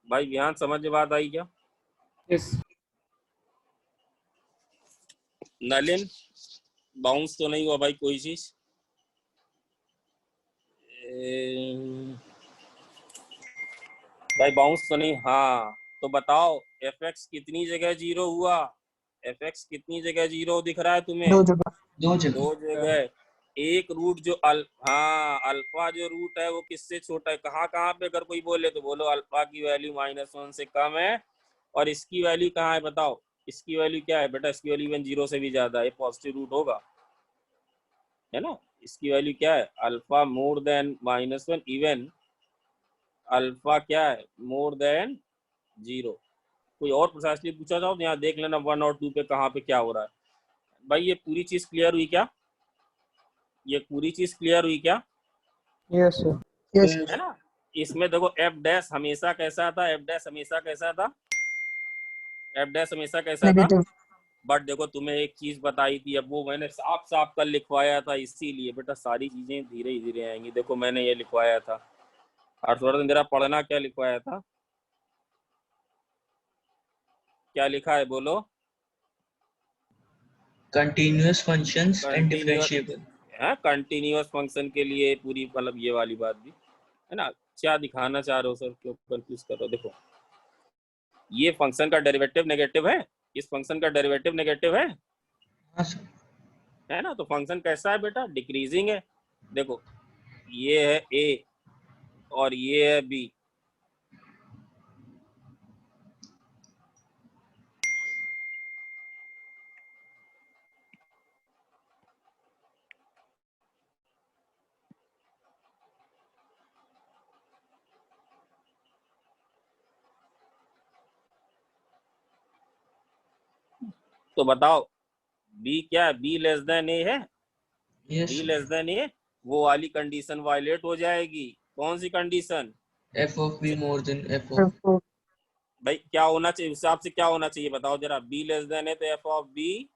भाई? ध्यान, समझ में बात आई क्या?
यस।
नलिन बाउंस तो नहीं हुआ भाई कोई चीज? भाई बाउंस तो नहीं? हाँ तो बताओ fx कितनी जगह 0 हुआ? fx कितनी जगह 0 दिख रहा है तुम्हें?
दो जगह।
दो जगह,
दो जगह। एक रूट जो हाँ अल्फा जो रूट है वो किससे छोटा है? कहाँ कहाँ पे अगर कोई बोले तो बोलो अल्फा की वैल्यू -1 से कम है। और इसकी वैल्यू कहाँ है बताओ? इसकी वैल्यू क्या है बेटा? इसकी वैल्यू इवन 0 से भी ज्यादा है, पॉजिटिव रूट होगा, है ना? इसकी वैल्यू क्या है? Alpha more than -1, even alpha क्या है? मोर देन 0। कोई और प्रिसाइसली पूछा जाओ तो यहाँ देख लेना 1 और 2 पे कहाँ पे क्या हो रहा है। भाई ये पूरी चीज क्लियर हुई क्या? ये पूरी चीज क्लियर हुई क्या?
Yes sir.
यस।
है ना? इसमें देखो एफ डैश हमेशा कैसा था? एफ डैश हमेशा कैसा था? एफ डैश हमेशा कैसा था?
नेगेटिव।
बट देखो तुम्हें एक चीज बताई थी, अब वो मैंने साफ साफ कल लिखवाया था, इसीलिए बेटा सारी चीजें धीरे धीरे आएंगी। देखो मैंने ये लिखवाया था, हर्षवर्धन जरा पढ़ना क्या लिखवाया था? क्या लिखा है बोलो?
Continuous functions and differentiable.
है कंटिन्यूअस फंक्शन के लिए पूरी, मतलब ये वाली बात भी है ना? क्या दिखाना चाह रहे हो सर, क्यों कंफ्यूज कर रहे हो? देखो ये फंक्शन का डेरिवेटिव नेगेटिव है, इस फंक्शन का डेरिवेटिव नेगेटिव है,
हाँ सर,
है ना? तो फंक्शन कैसा है बेटा? डिक्रीजिंग है। देखो ये है ए और ये है बी, तो बताओ बी क्या है? बी लेस देन ए है,
yes
B less than A, वो वाली कंडीशन वायलेट हो जाएगी। कौन सी condition?
F of B more than F of,
भाई क्या होना चाहिए हिसाब से? क्या होना चाहिए बताओ जरा? बी लेस देन है तो एफ ऑफ बी।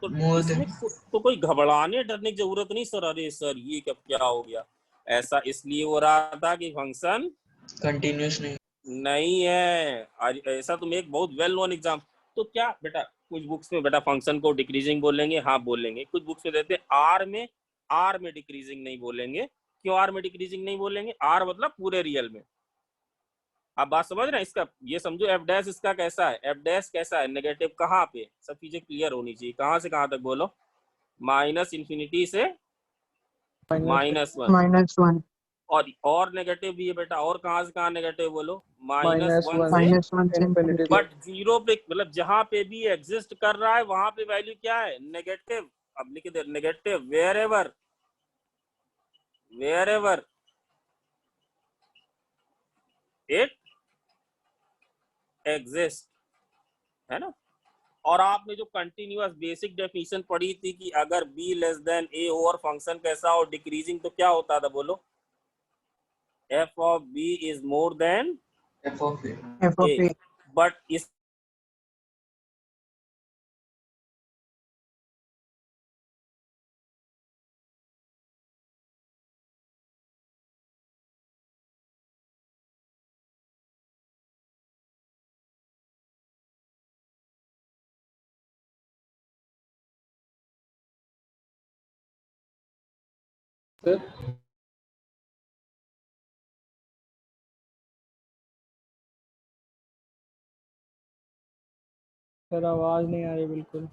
तो
मोर
इसमें
देन,
तो कोई घबराने डरने की जरूरत नहीं सर। अरे सर ये कब क्या हो गया? ऐसा इसलिए हो रहा था कि फंक्शन
कंटिन्यूअस नहीं,
नहीं है। ऐसा तुम एक बहुत वेल नोन एग्जाम। तो क्या बेटा कुछ बुक्स में बेटा फंक्शन को डिक्रीजिंग बोलेंगे, हाँ बोलेंगे। कुछ बुक्स में देते हैं आर में डिक्रीजिंग नहीं बोलेंगे। क्यों आर में डिक्रीजिंग नहीं बोलेंगे? आर मतलब पूरे रियल में। आप बात समझ रहे हैं? इसका ये समझो एफ डैश इसका कैसा है? एफ डैश कैसा है? नेगेटिव कहाँ पे? सब चीजें क्लियर होनी चाहिए। कहाँ से कहाँ तक बोलो? -इन्फिनिटी से -1
-1
और नेगेटिव भी है बेटा, और कहाँ से कहाँ नेगेटिव बोलो, -1
-1
से
-1 से
infinity
infinity।
बट जीरो पे मतलब जहां पे भी एग्जिस्ट कर रहा है वहां पे वैल्यू क्या है, नेगेटिव। अब लिख दे negative wherever it exist, है ना। और आपने जो कंटिन्यूअस बेसिक डेफिनेशन पढ़ी थी कि अगर b लेस देन a हो और फंक्शन कैसा हो डिक्रीजिंग, तो क्या होता था बोलो, f of b is more than
F of A.
f of
a।
a।
But इस
सर आवाज नहीं आ रही बिल्कुल।